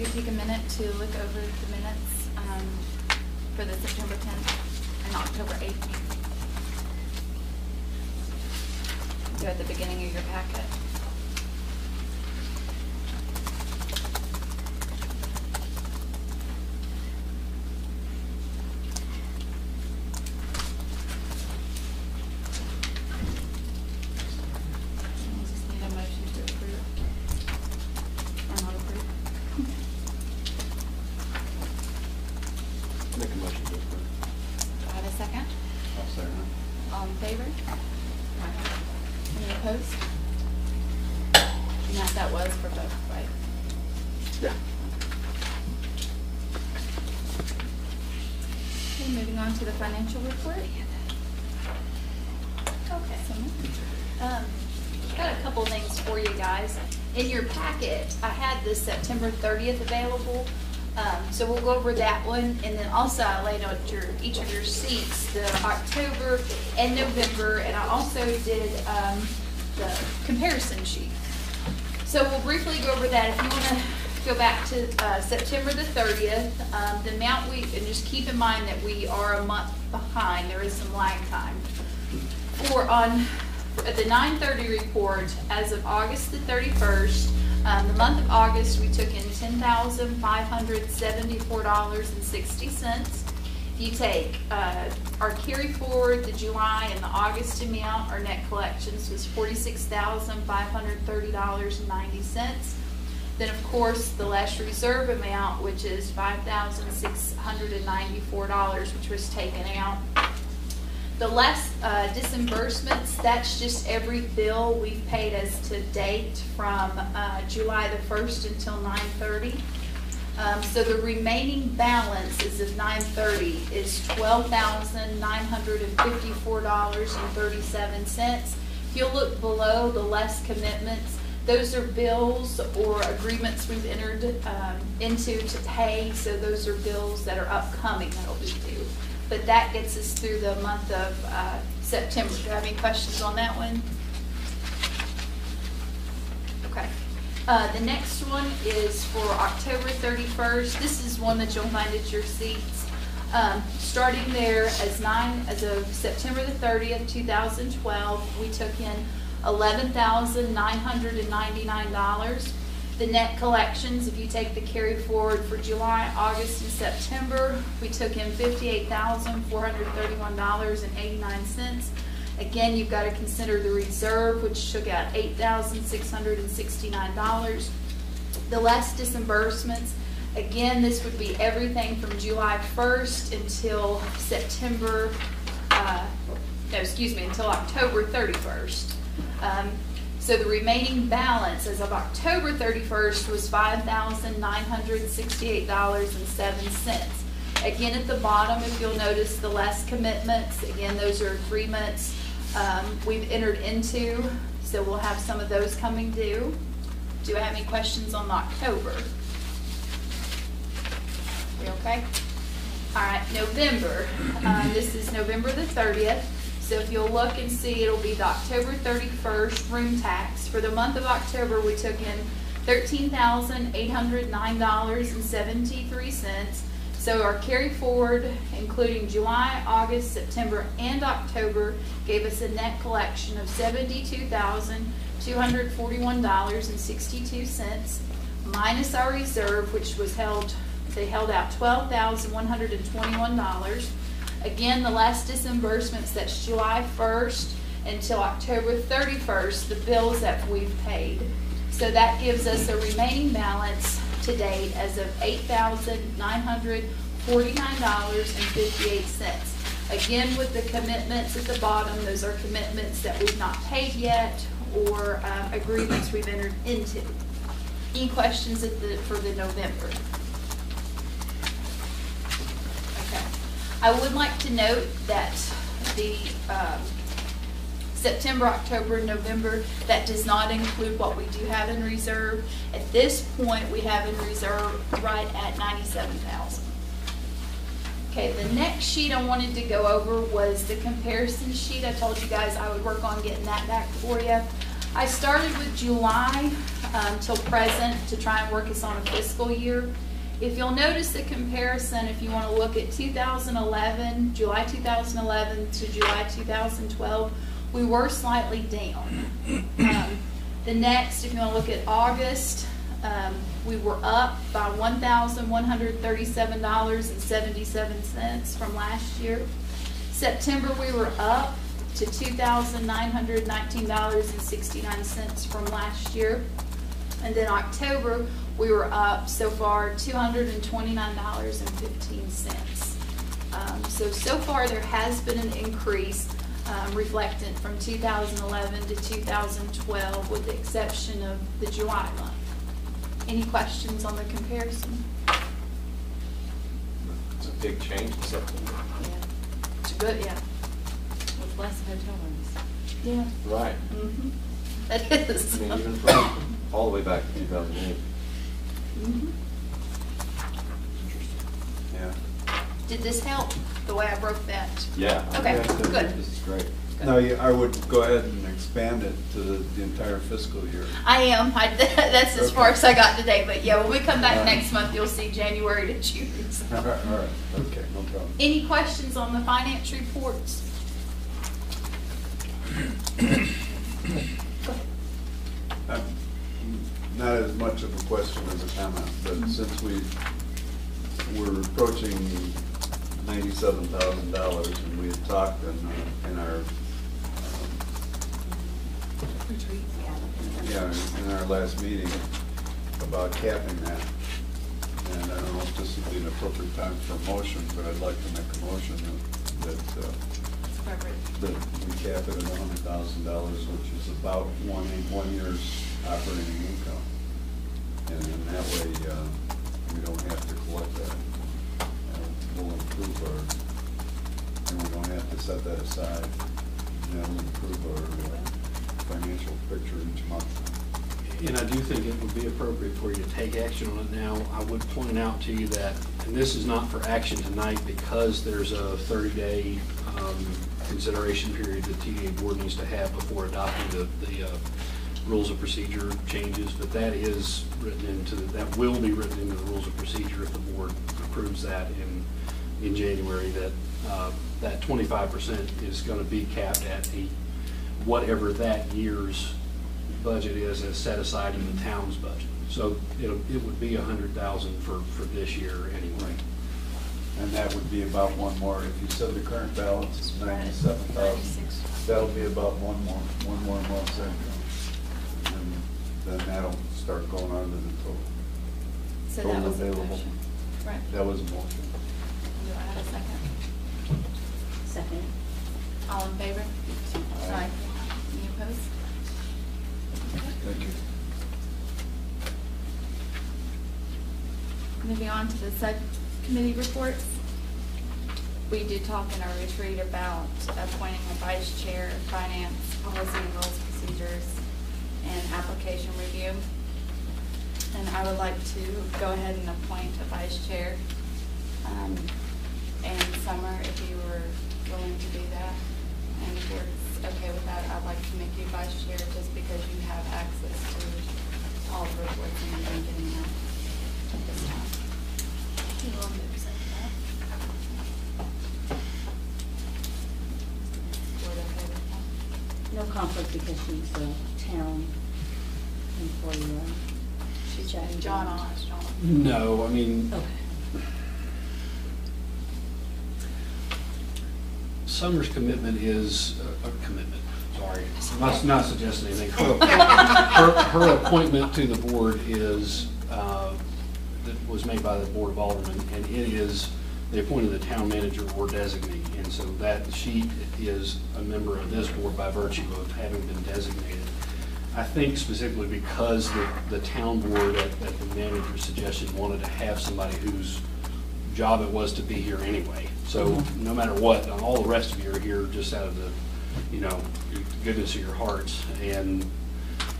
we take a minute to look over the minutes for the September 10th and October 8th meeting? They're at the beginning of your packet. To the financial report. Okay. Got a couple things for you guys. In your packet, I had the September 30th available, so we'll go over that one, and then also I laid out each of your seats the October and November, and I also did the comparison sheet. So we'll briefly go over that. If you want to go back to September the 30th, the amount and just keep in mind that we are a month behind. There is some lag time. For the 9/30 report, as of August the 31st, the month of August, we took in $10,574.60. If you take our carry forward, the July and the August amount, our net collections was $46,530.90. Then, of course, the last reserve amount, which is $5,694, which was taken out. The less disbursements, that's just every bill we've paid as to date from July the 1st until 9/30. So the remaining balance as of 9/30 is $12,954.37. If you'll look below the less commitments, those are bills or agreements we've entered into to pay, so those are bills that are upcoming that will be due. But that gets us through the month of September. Do you have any questions on that one? Okay. The next one is for October 31st. This is one that you'll find at your seats. Starting there as of September the 30th, 2012, we took in $11,999. The net collections, if you take the carry forward for July, August, and September, we took in $58,431.89. Again, you've got to consider the reserve, which took out $8,669. The less disbursements, again, this would be everything from July 1st until until October 31st. So the remaining balance as of October 31st was $5,968.07. Again, at the bottom, if you'll notice the less commitments, again, those are agreements we've entered into, so we'll have some of those coming due. Do I have any questions on October? You okay? All right, November. This is November the 30th. So if you'll look and see, it'll be the October 31st room tax. For the month of October, we took in $13,809.73. So our carry forward, including July, August, September, and October, gave us a net collection of $72,241.62, minus our reserve, which was they held out $12,121. Again, the last disbursements, that's July 1st until October 31st, the bills that we've paid. So that gives us a remaining balance to date as of $8,949.58. Again, with the commitments at the bottom, those are commitments that we've not paid yet or agreements we've entered into. Any questions for the November? I would like to note that the September, October, and November, that does not include what we do have in reserve. At this point, we have in reserve right at $97,000. Okay, the next sheet I wanted to go over was the comparison sheet. I told you guys I would work on getting that back for you. I started with July till present to try and work us on a fiscal year. If you'll notice the comparison, if you want to look at 2011, July 2011 to July 2012, we were slightly down. The next, if you want to look at August, we were up by $1,137.77 from last year. September, we were up to $2,919.69 from last year. And then October, we were up so far $229.15. So far there has been an increase reflectant from 2011 to 2012 with the exception of the July month. Any questions on the comparison? It's a big change in September. Yeah. It's good, yeah. With less hotel rooms. Yeah. Right. Mm-hmm. That is. I mean, even from all the way back to 2008. Mm-hmm. Interesting. Yeah. Did this help, the way I broke that? Yeah. Okay, Yeah, good. This is great. No, I would go ahead and expand it to the entire fiscal year. I am. That's as far Okay. as I got today. But yeah, when we come back next month, you'll see January to June. So. All right, okay, no problem. Any questions on the finance reports? Not as much of a question as a comment, but since we're approaching $97,000, and we had talked in our Retreat, in our last meeting about capping that. And I don't know if this would be an appropriate time for a motion, but I'd like to make a motion that we cap it at $100,000, which is about one year's operating income. And in that way, we don't have to collect that. We'll improve and we don't have to set that aside. And that'll improve our financial picture each month. And I do think it would be appropriate for you to take action on it now. I would point out to you that, and this is not for action tonight because there's a 30-day consideration period the TDA board needs to have before adopting the rules of procedure changes, but that is written into, that will be written into the rules of procedure if the board approves that in January, that that 25% is going to be capped at whatever that year's budget is as set aside in the town's budget. So it would be $100,000 for this year anyway. And that would be about one more, if you said the current balance is 97,000, that'll be about one more month's income. And then that'll start going on to the total. So Total that was a available. motion. Right. That was a motion. Do I have a second? Second. All in favor? Aye. Any opposed? Thank you. Moving on to the subcommittee reports. We did talk in our retreat about appointing a vice chair, finance, policy and rules, procedures, and application review. And I would like to go ahead and appoint a vice chair. And Summer, if you were willing to do that, and if you're okay with that, I'd like to make you vice chair just because you have access to all the reports and you've been getting them at this time. You will move second that. Board okay with that? No conflict because she's a town employee, right? She's John on, it's John. No, I mean, Okay. Summer's commitment is a commitment. Sorry, I'm not suggesting anything. Her appointment to the board is that was made by the Board of Aldermen, and it is they appointed the town manager or designee, and so that she is a member of this board by virtue of having been designated. I think specifically because the town board at the manager's suggestion wanted to have somebody whose job it was to be here anyway. So no matter what, all the rest of you are here just out of the, goodness of your hearts. And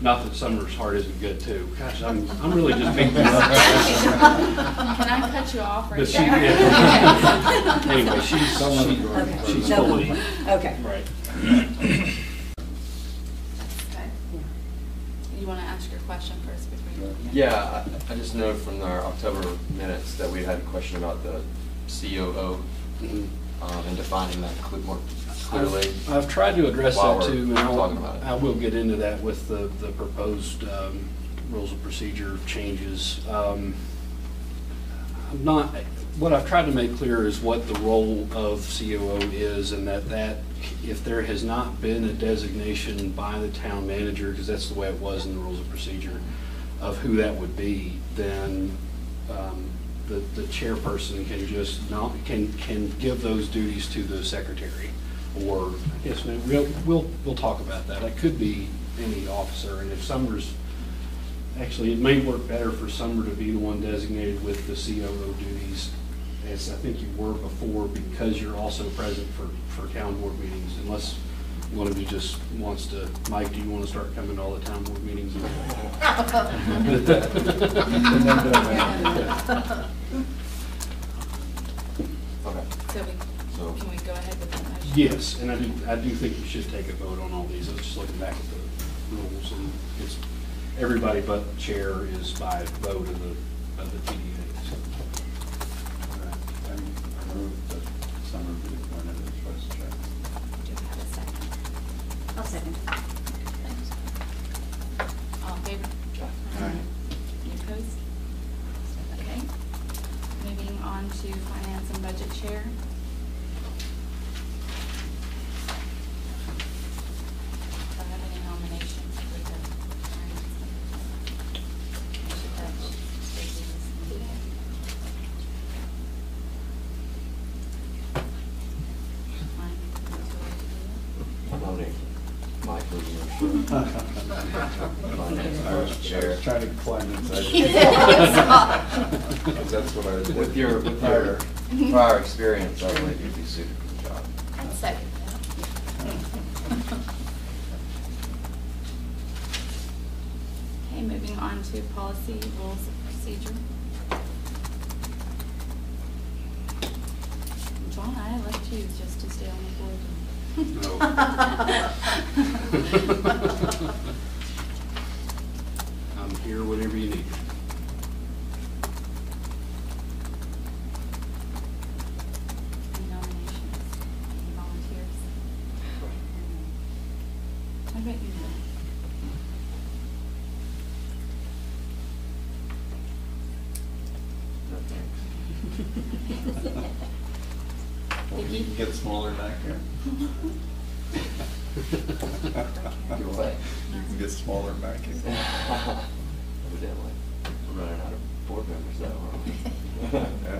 not that Summer's heart isn't good too. Gosh, I'm really just being. Can I cut you off right But she, there? yeah. Anyway, she's Okay. fully Okay. right. Okay. Yeah. question first before you. Yeah, I just know from our October minutes that we had a question about the COO and defining that more clearly. I've tried to address While that we're too, and talking about it. I will get into that with the proposed rules of procedure changes. What I've tried to make clear is what the role of COO is, and that if there has not been a designation by the town manager, because that's the way it was in the rules of procedure, of who that would be, then the chairperson can just can give those duties to the secretary. Or, I guess, we'll talk about that. It could be any officer, and if Summer's, actually, it may work better for Summer to be the one designated with the COO duties, as I think you were before, because you're also present for town board meetings, unless one of you just wants to. Mike, do you want to start coming to all the town board meetings? Okay. So can we go ahead with the motion? Yes, and I do think you should take a vote on all these. I was just looking back at the rules, and it's, everybody but the chair is by vote of the TDA. I move that Summer be appointed as vice chair. Do you have a second? I'll second. Thanks. All in favor? Aye. Any opposed? Okay. Moving on to finance and budget chair. Do I have any nominations for the finance and I should have Stacy's name. Mine, would you like to do I'll nominate Mike for I was trying to climb inside. Because that's what I did. With your prior experience, I believe you'd be suited for the job. I'd second that. Okay, moving on to policy, rules of procedure. John, I left you just to stay on the board. No. I'm here whenever you need me. Any nominations? Any volunteers? What about you, Bill? Well, you can get smaller back here. Do what? You can get smaller back here. Evidently, we're running out of board members that way. Yeah.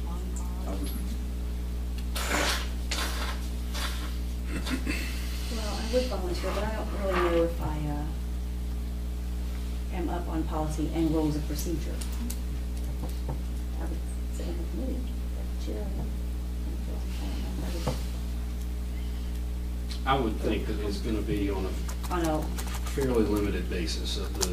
Long pause. Well, I would volunteer, but I don't really know if I am up on policy and rules of procedure. I would sit on the committee, chair. I would think that it's going to be on a On a, fairly limited basis of the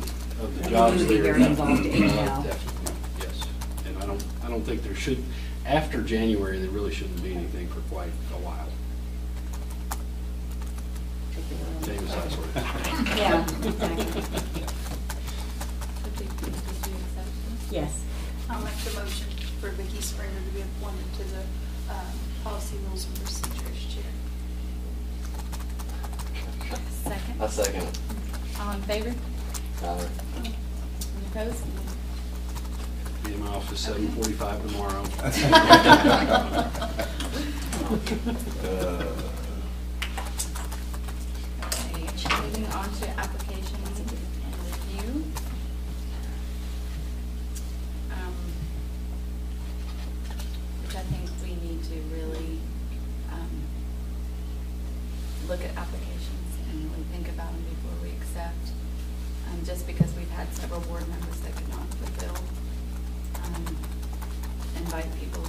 And jobs you would be there. very involved anyhow. Definitely, yes. And I don't think there should, after January, there really shouldn't be anything for quite a while. Famous last words. yeah, exactly. Did you accept this? Yes. I'll make the motion for Vicki Springer to be appointed to the policy, rules, and procedures chair. Second? A second. All in favor? Tyler. Any opposed? Be in my office 7:45 tomorrow. Okay, moving on to applications and review. Which I think we need to really look at applications and really think about them before we accept. Just because we've had several board members that could not fulfill, invite people.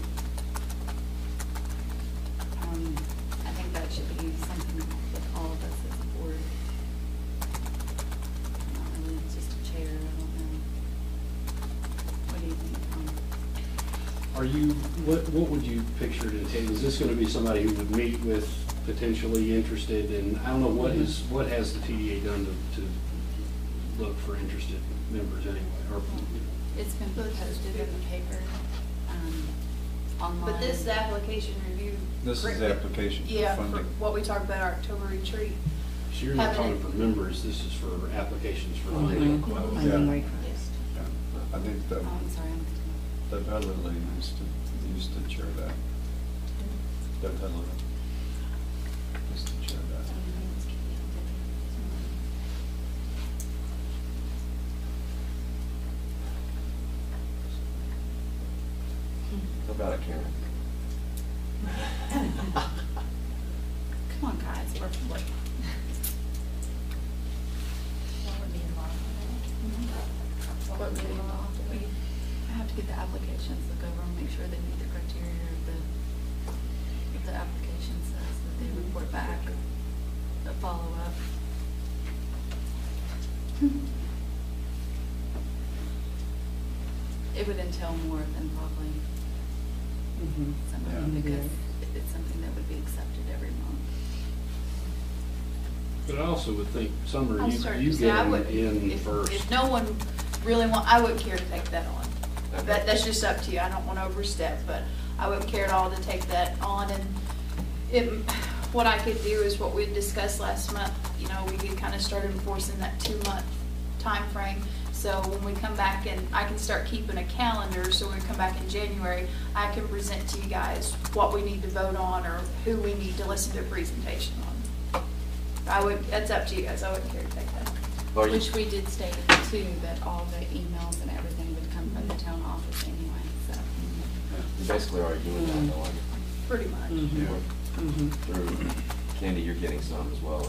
I think that should be something with all of us as a board. Not really just a chair, I don't know. What do you think, Tom? Are you, what would you picture it entail? Is this going to be somebody who would meet with potentially interested in, I don't know, what has the TDA done to look for interested members anyway, or, It's been posted in the paper, online. But this is application review. This is application for Yeah, for funding. what we talked about, our October retreat. so you're not Having talking it- for members, this is for applications for Mhm. funding requests. Funding Yeah. request. Yeah. I think the Oh, I'm sorry. Heatherly used to chair that. Deb Heatherly used to chair that. How about it, Karen? Come on, guys, we're like. What would be involved? I have to get the applications, look over and make sure they meet the criteria of what the application says, that they report back, a follow-up. It would entail more than probably Mhm. something, Yeah. because it's something that would be accepted every month. But I also would think, Summer, I'll you start to get say, I them would, in if first. no one really I wouldn't care to take that on. Okay. That's just up to you. I don't want to overstep, but I wouldn't care at all to take that on. And what I could do is what we discussed last month, you know, we could kind of start enforcing that 2-month time frame. So when we come back, and I can start keeping a calendar, so when we come back in January, I can present to you guys what we need to vote on or who we need to listen to a presentation on. That's up to you guys. I wouldn't care to take that. Well, you- Which we did state too, that all the emails and everything would come from the town office anyway, so. You're basically already doing that, though, aren't you? Pretty much. Mhm. Mhm. Through Candy, you're getting some as well,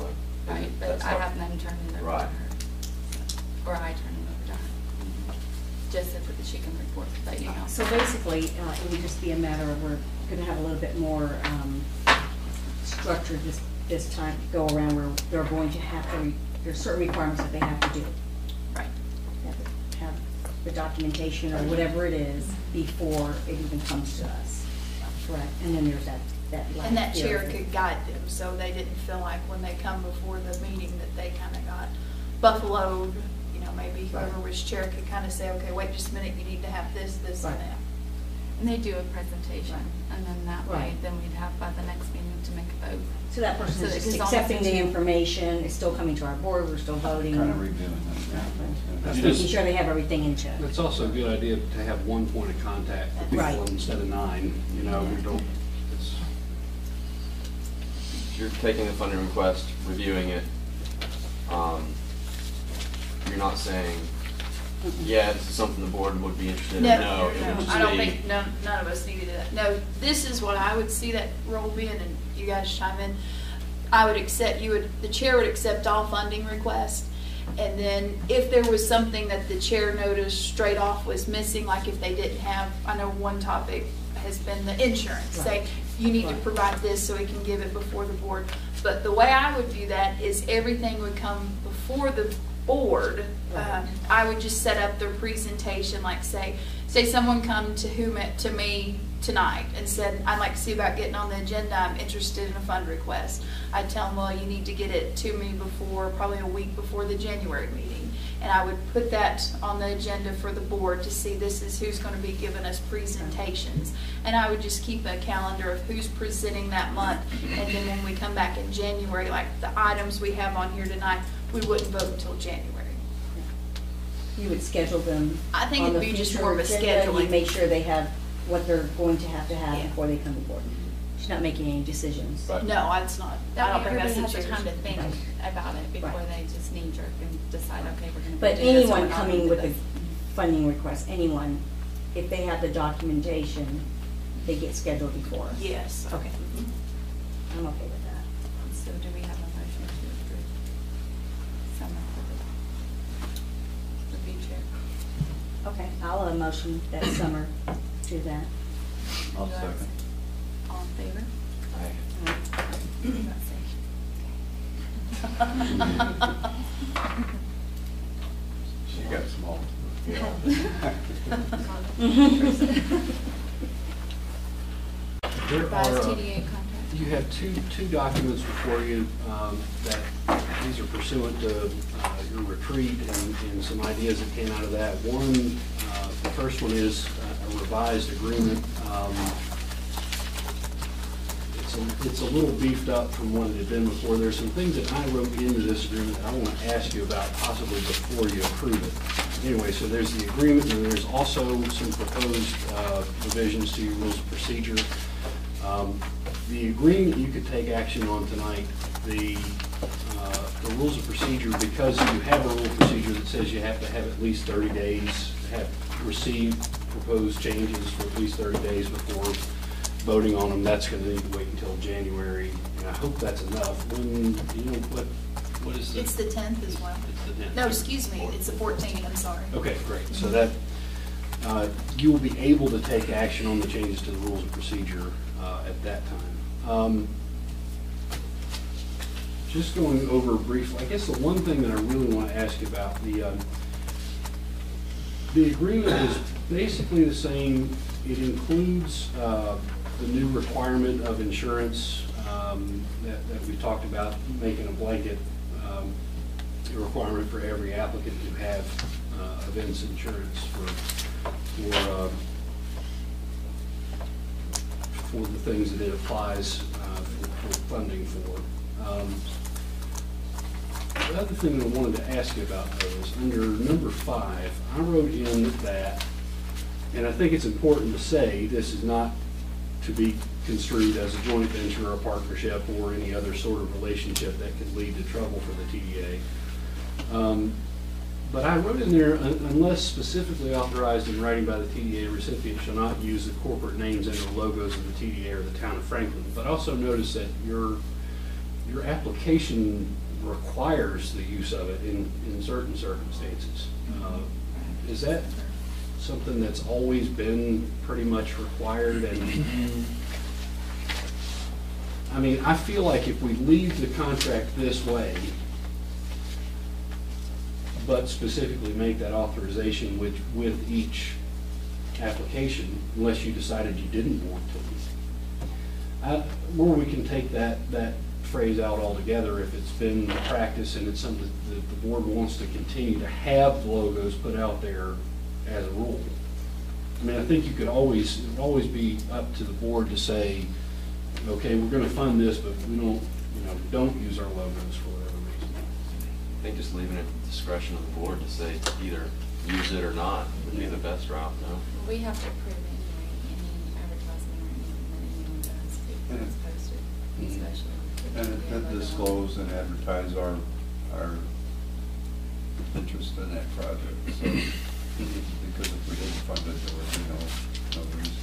right? Right, but That's I how- have them turn it over to Right. her. Or I turn it over to her. Just so that she can report that email. So basically, it would just be a matter of, we're gonna have a little bit more structure this time, go around, where they're going to have to, there's certain requirements that they have to do. Right. They have to have the documentation or whatever it is before it even comes to us. Correct. And then there's that last And that chair period. could guide them, so they didn't feel like when they come before the meeting that they kind of got buffaloed. You know, maybe whoever was chair could kind of say, okay, wait just a minute, you need to have this, this, and Right. that. And they do a presentation, Right. and then that way, Right. then we'd have by the next meeting to make a vote. So that person So is it's just almost accepting the a- information, it's still coming to our board, we're still voting. Kind of reviewing it. Just It is- making sure they have everything in check. It's also a good idea to have one point of contact for people Right. instead of 9, you know, we don't, it's, You're taking the funding request, reviewing it. You're not saying, yeah, this is something the board would be interested in. No, it would just I don't be- think, none of us needed that. No, this is what I would see that role being, and you guys chime in. I would accept, the chair would accept all funding requests. And then if there was something that the chair noticed straight off was missing, like if they didn't have, I know one topic has been the insurance. Say, Right. you need to Right. provide this so we can give it before the board. But the way I would view that is everything would come before the board. Right. I would just set up their presentation, like say someone come to me tonight and said, I'd like to see about getting on the agenda, I'm interested in a fund request. I'd tell them, well, you need to get it to me before, probably a week before the January meeting. And I would put that on the agenda for the board to see this is who's going to be giving us presentations. And I would just keep a calendar of who's presenting that month. And then when we come back in January, like the items we have on here tonight, we wouldn't vote until January. You would schedule them. I think on it'd the be just future more of a agenda, scheduling. You make sure they have what they're going to have Yeah. before they come to board. She's not making any decisions. Right. No, it's not. I That don't way think everybody that's has the the time to chair's. think Right. about it before Right. they just knee jerk and decide, okay, we're gonna. But do this or anyone we're not coming gonna with do a this. funding request, anyone, if they have the documentation, they get scheduled before us. Yes. Okay. I'm okay with that. So do we have a motion to approve? Someone for the chair. Okay, I'll motion that Summer do that. I'll Do I have a second. All in favor? Aye. You not say. She got small. there Revised are, TDA contract. You have two documents before you that these are pursuant to your retreat and some ideas that came out of that. One, the first one is a revised agreement. It's a little beefed up from what it had been before. There's some things that I wrote into this agreement that I want to ask you about possibly before you approve it. Anyway, so there's the agreement, and there's also some proposed revisions to your rules of procedure. The agreement you could take action on tonight. The rules of procedure, because you have a rule of procedure that says you have to have at least 30 days, have received proposed changes for at least 30 days before voting on them. That's going to need to wait until January, and I hope that's enough. When, you know, what is the? It's the 10th as well. It's the 10th. No, excuse me, it's the 14th, I'm sorry. Okay, great. So that, you will be able to take action on the changes to the rules of procedure at that time. Just going over briefly, I guess the one thing that I really want to ask you about, the agreement is basically the same. It includes the new requirement of insurance that we talked about, making a blanket requirement for every applicant to have events insurance for the things that it applies for funding for. The other thing that I wanted to ask you about, though, is under number 5, I wrote in that, and I think it's important to say, this is not to be construed as a joint venture or a partnership or any other sort of relationship that could lead to trouble for the TDA. But I wrote in there, unless specifically authorized in writing by the TDA, recipient shall not use the corporate names and or logos of the TDA or the town of Franklin. But also notice that your application requires the use of it in certain circumstances. Is that something that's always been pretty much required? And I mean, I feel like if we leave the contract this way, but specifically make that authorization with each application, unless you decided you didn't want to, where we can take that phrase out altogether if it's been practice and it's something that the board wants to continue to have logos put out there as a rule. I mean, I think it would always be up to the board to say, okay, we're going to fund this, but we don't use our logos for whatever reason. I think just leaving it at the discretion of the board to say either use it or not would be the best route, no? We have to approve any advertisement or anything that anyone does that's posted, especially. And disclose and advertise our interest in that project. So, because if we didn't fund it, there would be no reason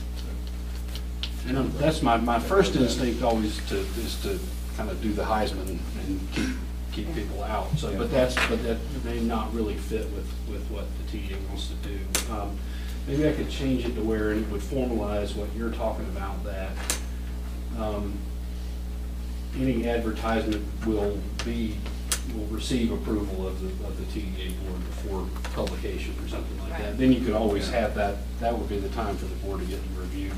to. And that's my first instinct always is to kind of do the Heisman and keep people out. So, but that may not really fit with what the TDA wants to do. Maybe I could change it to where it would formalize what you're talking about, that any advertisement will receive approval of the TDA board before publication or something like that. Then you could always have that would be the time for the board to get to review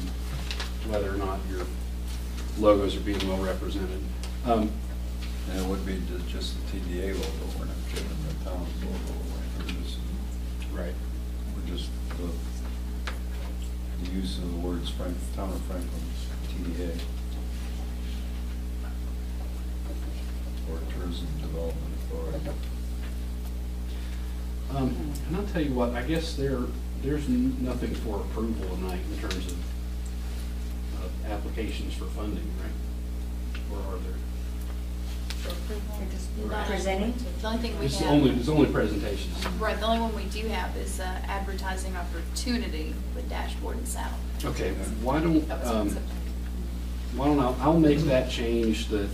whether or not your logos are being well represented. And it would be just the TDA logo, we're not giving the town's logo away. Right. We're just the use of the words Town of Franklin's TDA. Or Tourism Development Authority. And I'll tell you what, I guess there's nothing for approval tonight in terms of applications for funding, right? Or are there? For approval. Presenting? The only thing we It's have. only presentations. Right, the only one we do have is advertising opportunity with dashboard and saddle. Okay, why don't, That was on September. I'll make that change that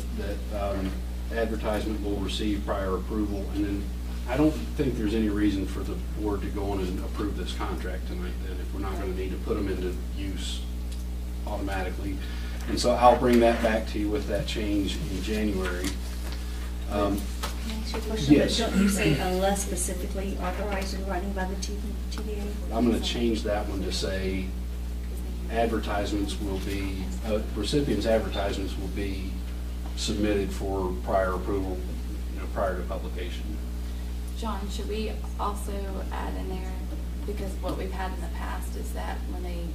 advertisement will receive prior approval, and then I don't think there's any reason for the board to go on and approve this contract tonight, then, if we're not going to need to put them into use automatically. And so I'll bring that back to you with that change in January. Can I ask you a question? Yes. Don't you say unless specifically authorized in writing by the TDA? I'm going to change that one to say advertisements will be, recipients' advertisements will be submitted for prior approval, prior to publication. John, should we also add in there, because what we've had in the past is that when they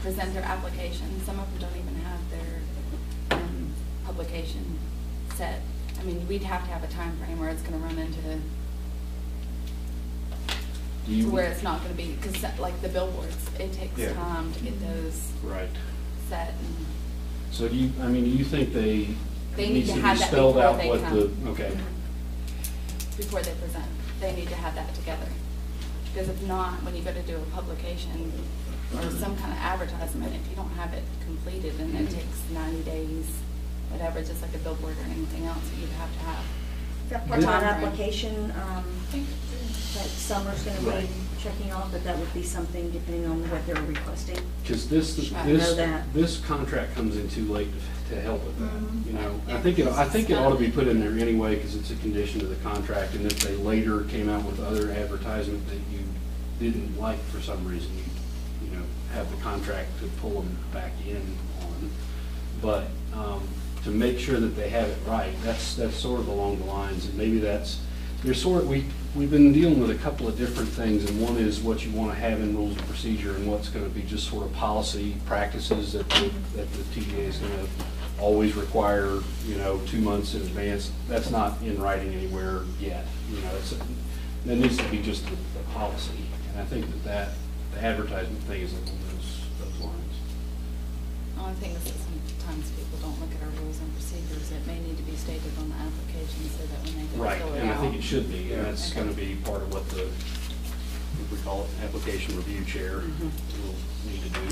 present their application, some of them don't even have their publication set. I mean, we'd have to have a time frame where it's gonna run into, where it's not gonna be, because like the billboards, it takes Yeah. time to get those Right. set. And So do you, I mean, do you think They need needs to be have that spelled before out they what come. the, okay. before they present, they need to have that together. Because if not, when you go to do a publication or some kind of advertisement, if you don't have it completed, then it takes 90 days, whatever, just like a billboard or anything else that you'd have to have. That Or part of time that frame. application, that Summer's gonna Right. be checking off, but that would be something depending on what they're requesting. Because this, I know this, that. this contract comes in too late to help with that, Mhm. you know? Yeah. I think it ought to be put in there anyway, because it's a condition of the contract, and if they later came out with other advertisement that you didn't like for some reason, you know, have the contract to pull them back in on. But, to make sure that they have it right, that's sort of along the lines, and maybe there's we've been dealing with a couple of different things, and one is what you want to have in rules of procedure, and what's going to be just sort of policy practices that the TDA is going to always require, 2 months in advance. That's not in writing anywhere yet, that needs to be just the policy, and I think that the advertisement thing is along those lines. The only thing is that sometimes people don't look at our rules and procedures. It may need to be stated on the application so that when they go Right, fill it out. and I think it should be, and that's Okay. going to be part of what we call it, application review chair will need to do.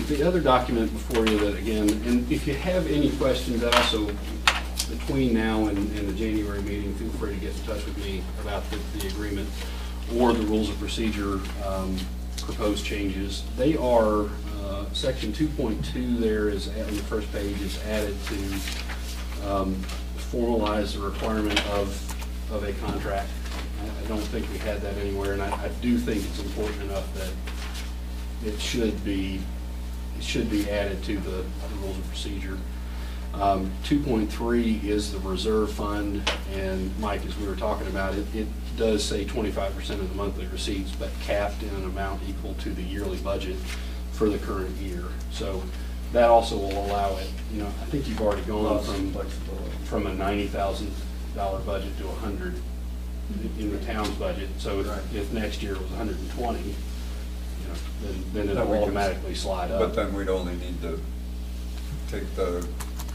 The other document before you that, again, and if you have any questions also, between now and the January meeting, feel free to get in touch with me about the agreement or the rules of procedure proposed changes. They are, section 2.2 there is, on the first page, is added to formalize the requirement of a contract. I don't think we had that anywhere, and I do think it's important enough that it should be added to the rules of procedure. 2.3 is the reserve fund, and Mike, as we were talking about, it does say 25% of the monthly receipts, but capped in an amount equal to the yearly budget for the current year. So that also will allow it, I think you've already gone from a $90,000 budget to 100 in the town's budget. So if next year it was 120, then Then it'll we could- automatically slide up. But then we'd only need to take the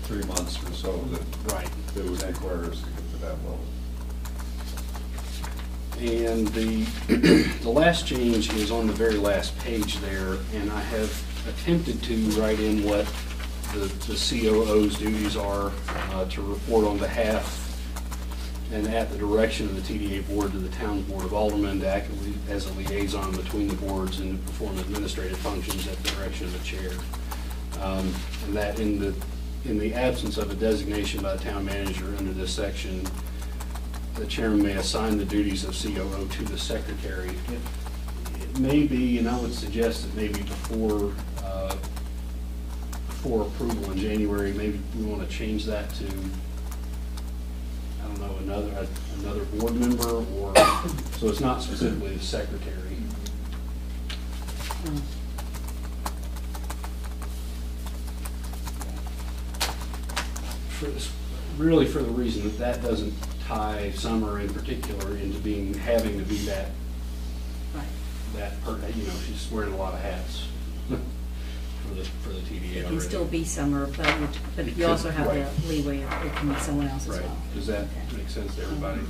3 months or so that Right. it would require us to get to that level. And the last change is on the very last page there, and I have attempted to write in what the COO's duties are to report on behalf and at the direction of the TDA board to the town board of aldermen, to act as a liaison between the boards and to perform administrative functions at the direction of the chair. And that in the absence of a designation by the town manager under this section, the chairman may assign the duties of COO to the secretary. It may be, and I would suggest that maybe before approval in January, maybe we want to change that to, I don't know, another board member, or, so it's not specifically the secretary. Really for the reason that doesn't tie Summer in particular into having to be that she's wearing a lot of hats for the TDA It already. can still be Summer, but you also have Right. the leeway of it can be someone else as Right. well. Does that Okay. make sense to everybody?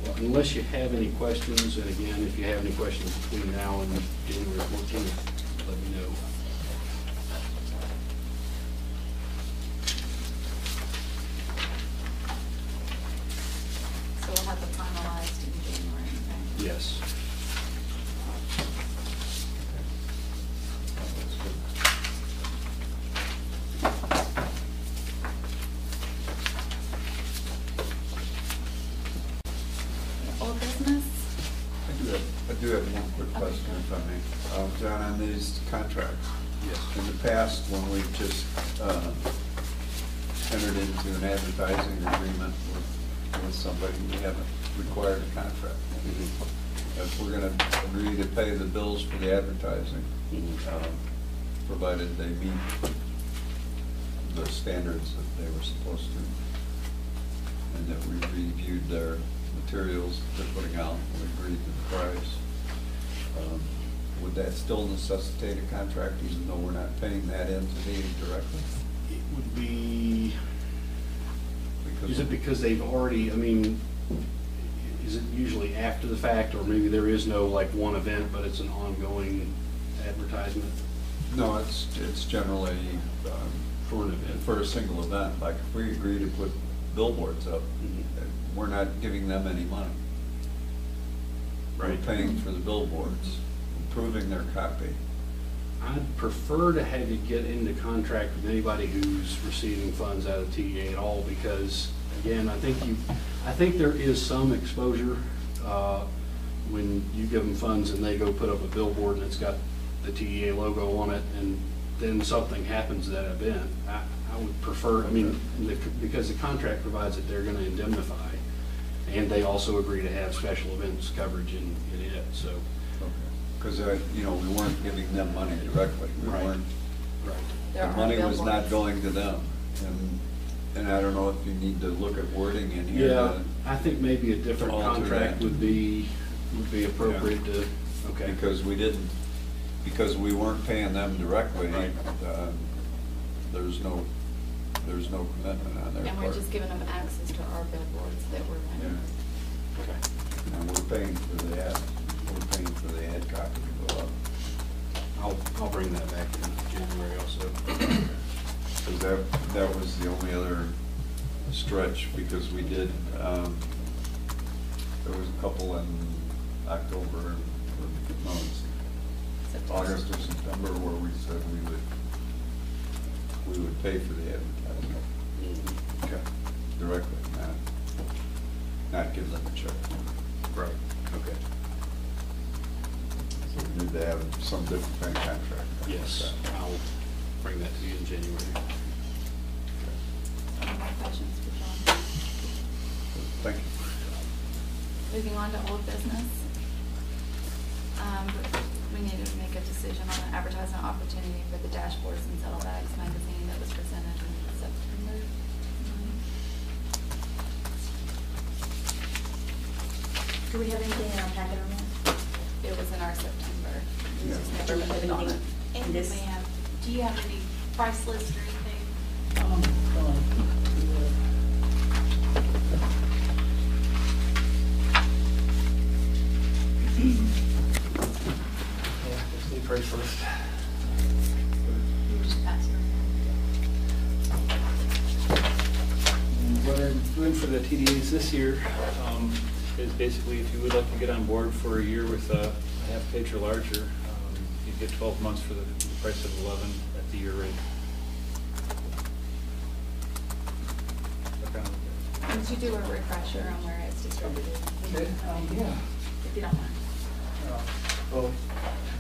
Well, unless you have any questions, and again, if you have any questions between now and January 14th, let me know. So we'll have it finalized in January, okay? Yes. I do have one quick question, if I may. John, on these contracts. Yes. In the past, when we just entered into an advertising agreement with somebody, we haven't required a contract. If we're gonna agree to pay the bills for the advertising, provided they meet the standards that they were supposed to, and that we reviewed their materials they're putting out, and we agreed to the price, would that still necessitate a contract, even though we're not paying that entity directly? It would be, Because is it because they've already, I mean, is it usually after the fact, or maybe there is no like one event, but it's an ongoing advertisement No, it's generally for an event? for a single event. Like if we agree to put billboards up, we're not giving them any money. We're Right. paying for the billboards, improving their copy. I'd prefer to have you get into contract with anybody who's receiving funds out of TDA at all, because, again, I think there is some exposure when you give them funds and they go put up a billboard and it's got the TDA logo on it, and then something happens to that event. I would prefer, I mean, because the contract provides that they're gonna indemnify, and they also agree to have special events coverage in it, so. Because, we weren't giving them money directly. We Right. weren't, Right. There the are money was not billboards. going to them. And I don't know if you need to look at wording in here. Yeah, to- I think maybe a different alter contract that. would be appropriate to, okay. Because we weren't paying them directly. Right. There's no commitment on their part. And we're just giving them access to our billboards that we're running. Yeah. Okay. And we're paying for the ad copy to go up. I'll bring that back in January also. Because that was the only other stretch, because we did, there was a couple in October, no, it's August or September, where we said we would pay for the advertising. Okay. Directly, not give them a check. Right, okay. So we need to have some different kind of contract. Yes, I'll bring that to you in January. Any more questions for John? Thank you. Moving on to old business. We need to make a decision on an advertising opportunity for the Dashboards and Saddlebags magazine that was presented in September. Do we have anything in our packet on that? It was in our September. It was just Do never we have voted on it. anything? And This- ma'am, do you have any price list or anything? Price list. You just pass it And what I'm doing for the TDAs this year is basically, if you would like to get on board for a year with a half page or larger, you'd get 12 months for the price of 11 at the year rate. Would you do a refresher on where it's distributed? Yeah. If you don't mind. Well,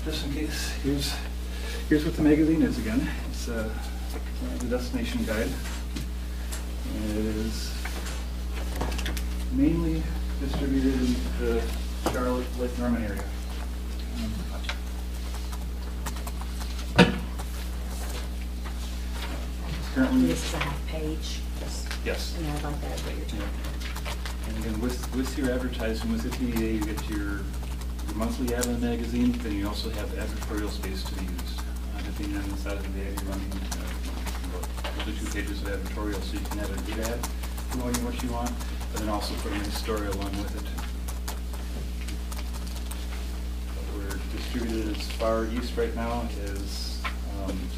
just in case, here's what the magazine is again. It's the destination guide. And it is mainly distributed in the Charlotte, Lake Norman area. Currently, This is a half page. yes. And I like that, what you're Yeah. talking And again, with your advertising, with the TDA, you get your monthly ad in the magazine, then you also have advertorial space to be used. Depending on the size of the ad you're running, the 2 pages of advertorial, so you can have a good ad promoting what you want, but then also putting a story along with it. We're distributed as far east right now as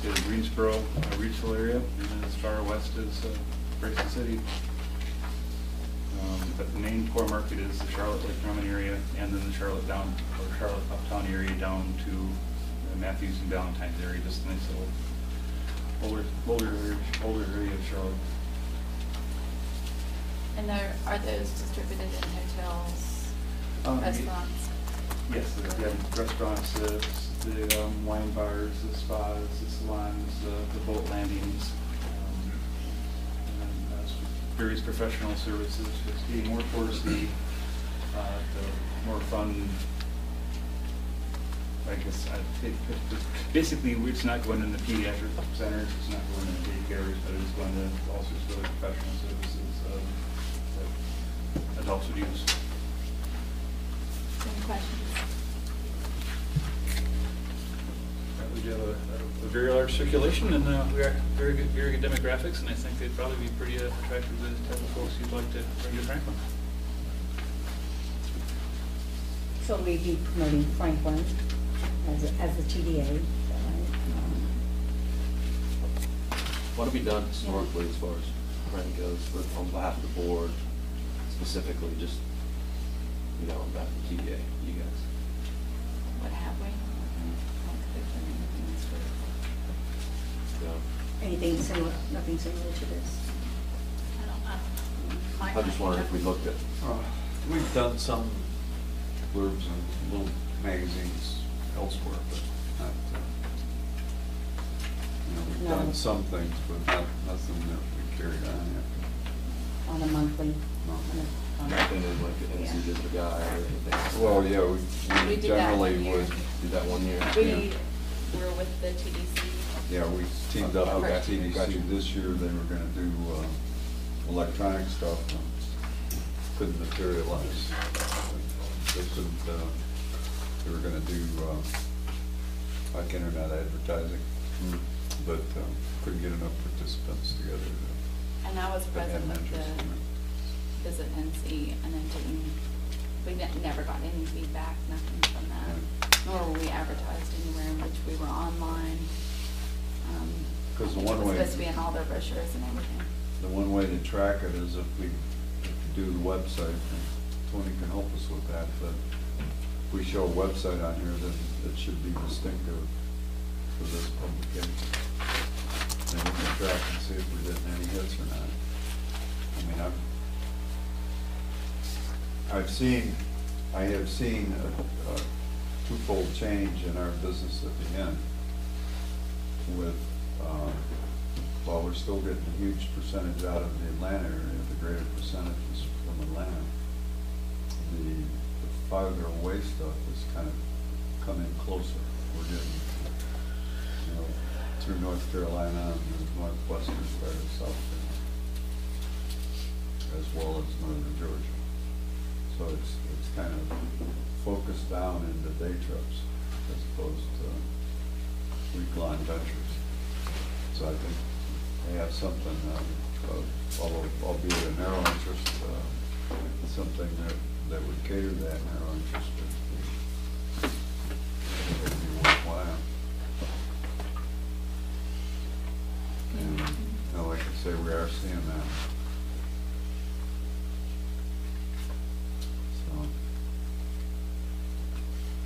say the Greensboro regional area, and then as far west as Grayson City. But the main core market is the Charlotte, Lake Norman area, and then the Charlotte uptown area down to Matthews and Valentine's area, just a nice little older area of Charlotte. And are those distributed in hotels, Um, restaurants? Yes, the restaurants, the wine bars, the spas, the salons, the boat landings, and various professional services, just getting more towards the more fun, I guess, basically, it's not going in the pediatric centers, it's not going in the daycares, but it's going to all sorts of other professional services that adults would use. Any questions? We do have a very large circulation, and we are very good demographics, and I think they'd probably be pretty attractive to the type of folks you'd like to bring to Franklin. So we'd be promoting Franklin as the TDA, is that right? What have we done historically as far as Frank goes on behalf of the board, specifically just, you know, on behalf of the TDA, you guys? What have we? Yeah. Anything similar, nothing similar to this? I just wondered if we looked at, We've done some blurbs and little magazines elsewhere, but not, we've No. done some things, but nothing that we carried on yet. On a monthly? nothing in like an NC Digital Guy or anything. Well, yeah, We we did that generally one year. would, Do that 1 year. We were with the TDC. yeah, we teamed up with Okay. Gotcha. TDC this year. They were gonna do electronic stuff. Couldn't materialize. They couldn't, they were gonna do like internet advertising, but couldn't get enough participants together to And I was that had present an with interest in it. the visit NC, and then never got any feedback, nothing from that. Nor were we advertised anywhere, in which we were online. 'Cause the I think one it was way- supposed to be in all their brochures and everything. The one way to track it is if we do the website, and Tony can help us with that, but if we show a website on here, then it should be distinctive for this publication. And we can track and see if we're getting any hits or not. I mean, I have seen a twofold change in our business at the end with, while we're still getting a huge percentage out of the Atlanta area, the greater percentage is from Atlanta. The farther away stuff is kind of coming closer. We're getting, through North Carolina and the northwestern part of South Carolina, as well as northern Georgia. So it's kind of focused down into day trips as opposed to week-long ventures. So I think they have something, although albeit a narrow interest, something that would cater to that narrow interest would be worthwhile. And like I say, we are seeing that. So,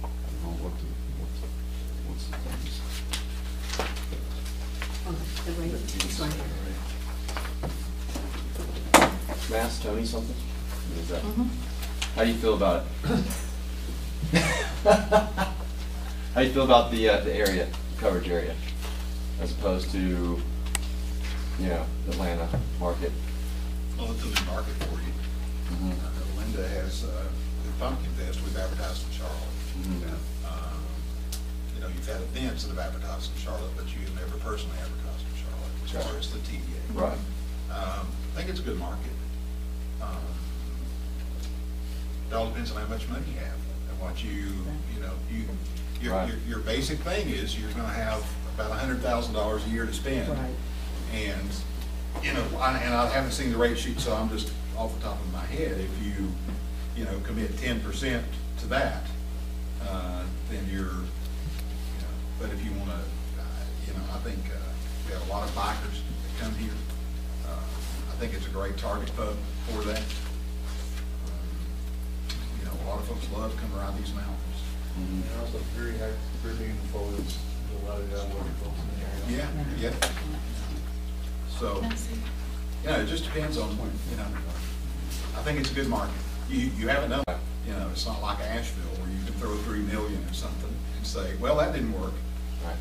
I don't know what's the things. The rate, it's right here. May I ask Tony something? Is that, Mhm. how do you feel about it? How do you feel about the area, coverage area, as opposed to, Atlanta market? Well, it's a new market for you. Mhm. Linda has, the Pumpkin Fest, we've advertised in Charlotte. Mhm. You've had events that have advertised in Charlotte, but you've never personally advertised in Charlotte, as far as the TDA. Right. I think it's a good market. It all depends on how much money you have and what Right. your basic thing is you're gonna have about $100,000 a year to spend. Right. And, I haven't seen the rate sheet, so I'm just off the top of my head. If you, commit 10% to that, then you're, but if you want to, I think we have a lot of bikers that come here. I think it's a great target pub for that. A lot of folks love to come around these mountains. Mhm. And also very meaningful is a lot of young folks in the area. Yeah. So, it just depends on, I think it's a good market. You haven't done, it's not like Asheville where you can throw 3 million or something and say, well, that didn't work. Right.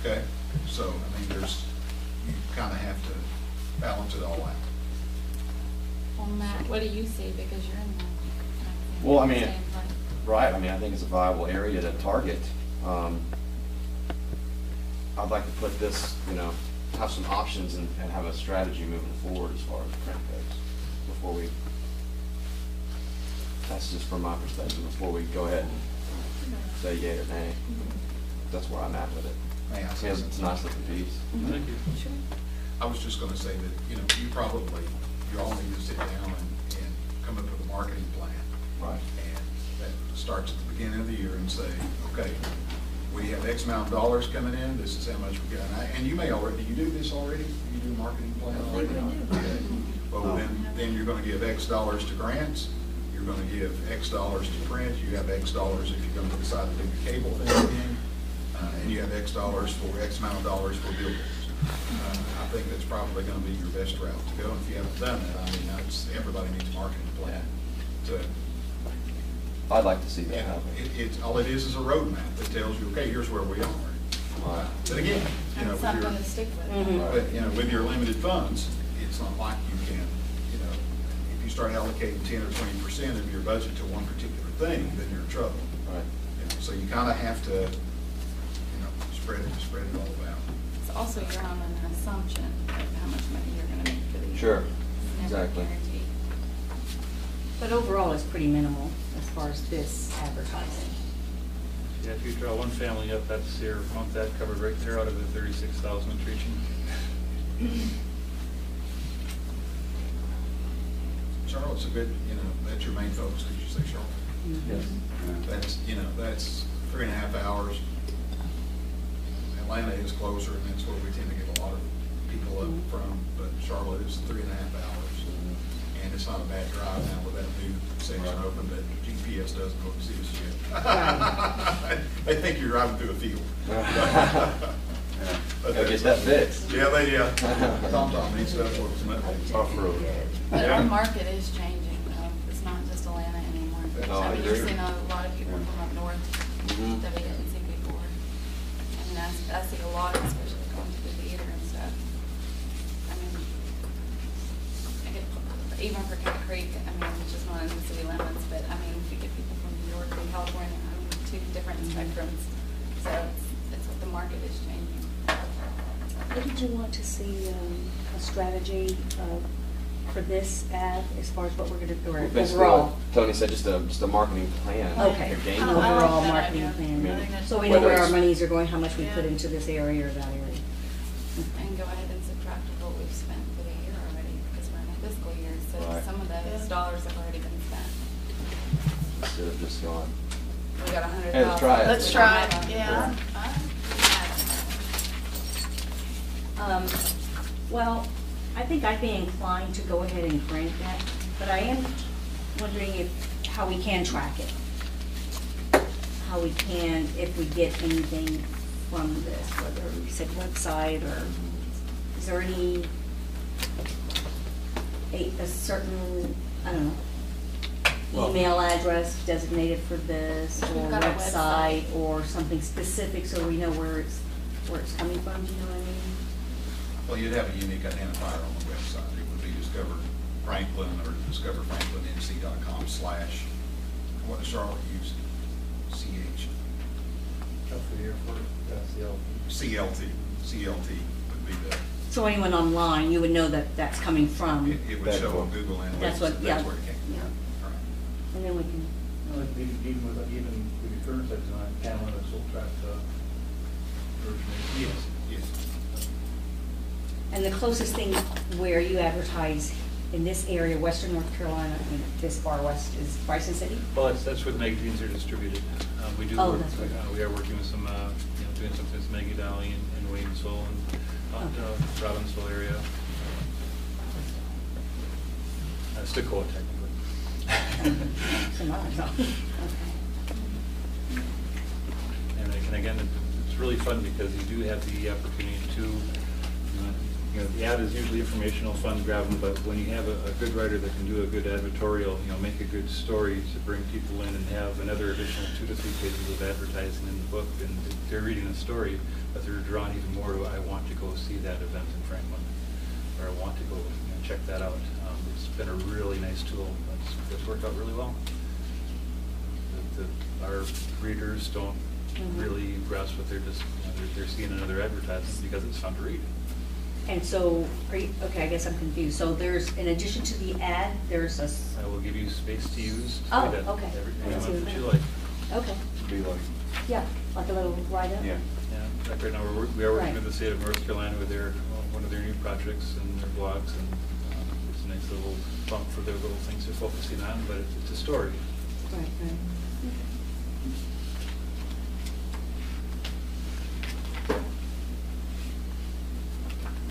Okay, so, I mean, you kind of have to balance it all out. Well, Matt, what do you see, because you're in the. Well, I mean, same place. right, I mean, I think it's a viable area to target. I'd like to put this, have some options and have a strategy moving forward as far as print goes, before we, that's just from my perspective, before we go ahead and say yea or nay. That's where I'm at with it. May I say It's something? a nice looking piece. Thank you. Sure. I was just gonna say that, you all need to sit down and come up with a marketing plan. Right. And that starts at the beginning of the year and say, okay, we have X amount of dollars coming in, this is how much we got. And you may already, do you do this already? Do you do a marketing plan already? Okay. Well, then you're gonna give X dollars to grants, you're gonna give X dollars to print, you have X dollars if you're gonna decide to do the cable thing again, and you have X dollars for X amount of dollars for billboards. I think that's probably gonna be your best route to go. And if you haven't done that, I mean, everybody needs a marketing plan. I'd like to see that happen. All it is a roadmap that tells you, okay, here's where we are. Right. But again, And with something your, to stick with. Mhm. with your limited funds, it's not like you can, if you start allocating 10 or 20% of your budget to one particular thing, then you're in trouble. Right. So you kind of have to, spread it all out. It's also you're on an assumption of how much money you're gonna make for the year. Sure. It's never Exactly. guaranteed. But overall, it's pretty minimal as far as this advertising. Yeah, if you draw one family up, that's your month that covered right there out of the 36,000 it's reaching. Charlotte's a good, that's your main focus, did you say, Charlotte? Yes. That's 3.5 hours. Atlanta is closer, and that's where we tend to get a lot of people up from, but Charlotte is 3.5 hours. And it's not a bad drive now with that new section open, that GPS doesn't go to see us yet. They think you're driving through a field. Gotta get that fixed. Yeah. Tom needs to have some off-road. But our market is changing, though. It's not just Atlanta anymore. No, I I mean, you're agree. seeing a lot of people from up north Mhm. that we didn't see before. I mean, I see a lot, especially going to the theater and stuff. I mean, even for Cat Creek, I mean, it's just not in the city limits, but I mean, if you get people from New York and California, I mean, two different spectrums. So it's what the market is changing. What did you want to see, a strategy for this ad, as far as what we're gonna do, or Basically, overall? what Tony said, just a marketing plan. Okay, A game I an like plan. overall that marketing idea. plan. I think that's So we know whether where our it's- monies are going, how much we Yeah. put into this area or that area. And go ahead and subtract what we've spent for the year already, because we're in a fiscal year, so Right. some of those dollars have already been spent. Instead of just going, We got 100,000. Hey, let's try it. Let's try it, yeah. Well, I think I'd be inclined to go ahead and grant that, but I am wondering how we can track it. How we can, if we get anything from this, whether we said website, or is there a certain, I don't know, Well- email address designated for this, or We've got a website, website. or something specific, so we know where it's coming from, do you know what I mean? Well, you'd have a unique identifier on the website. It would be Discover Franklin or discoverfranklinnc.com/ what does Charlotte use? CH. Up for the airport, that's the CLT. CLT would be So anyone online, you would know that that's coming from, it would show on Google Analytics. That's what- yeah. That's where it came from. Yeah. Right. and then we can, Even with your current section on Cameron, it's still tracked, Yes, yes. and the closest thing where you advertise in this area, western North Carolina, I mean, this far west, is Bryson City? Well, that's what magazines are distributed. We do Oh, work, that's right. we are working with some, doing something with Maggie Valley and Waynesville and Robbinsville area. Stickola technically. Some others, oh, okay. And again, it's really fun because you do have the opportunity to you know, the ad is usually informational, fun, grab them, but when you have a good writer that can do a good advertorial, you know, make a good story to bring people in and have another additional 2 to 3 pages of advertising in the book, and they're reading the story, but they're drawn even more to, I want to go see that event in Franklin, or I want to go, you know, check that out. It's been a really nice tool. That's worked out really well. Our readers don't really grasp what they're just, you know, they're seeing another advertisement because it's fun to read. And so, okay, I guess I'm confused. So there's, in addition to the ad, there's a, I will give you space to use. To Oh, read it. okay. Everything Let's see that what you that- like. okay, Be like, yeah, like a little write-up? yeah. Yeah, like right now, we are working Right. with the state of North Carolina with their, one of their new projects and their blogs, and it's a nice little bump for their little things they're focusing on, but it's a story. Right, right.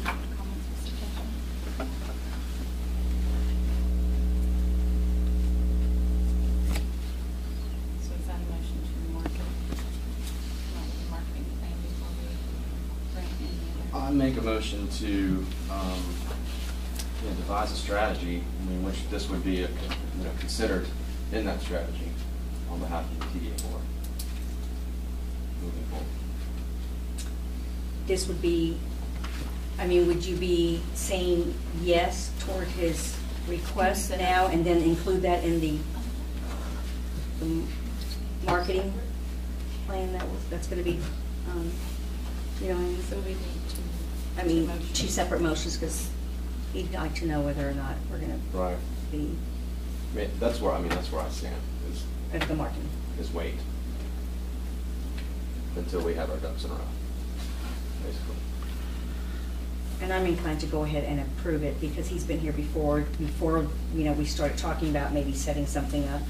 Comments or suggestions? So is that a motion to market, come up with a marketing plan before we bring any other? I make a motion to, devise a strategy, in which this would be, considered in that strategy on behalf of the TDA board moving forward. This would be, I mean, would you be saying yes toward his request now and then include that in the marketing plan that's going to be, you know what I mean? So we need to. I mean, 2 separate motions because he'd like to know whether or not we're going to Right. be That's where I stand, at the marketing. is wait until we have our ducks in a row, basically. And I'm inclined to go ahead and approve it because he's been here before, we started talking about maybe setting something up.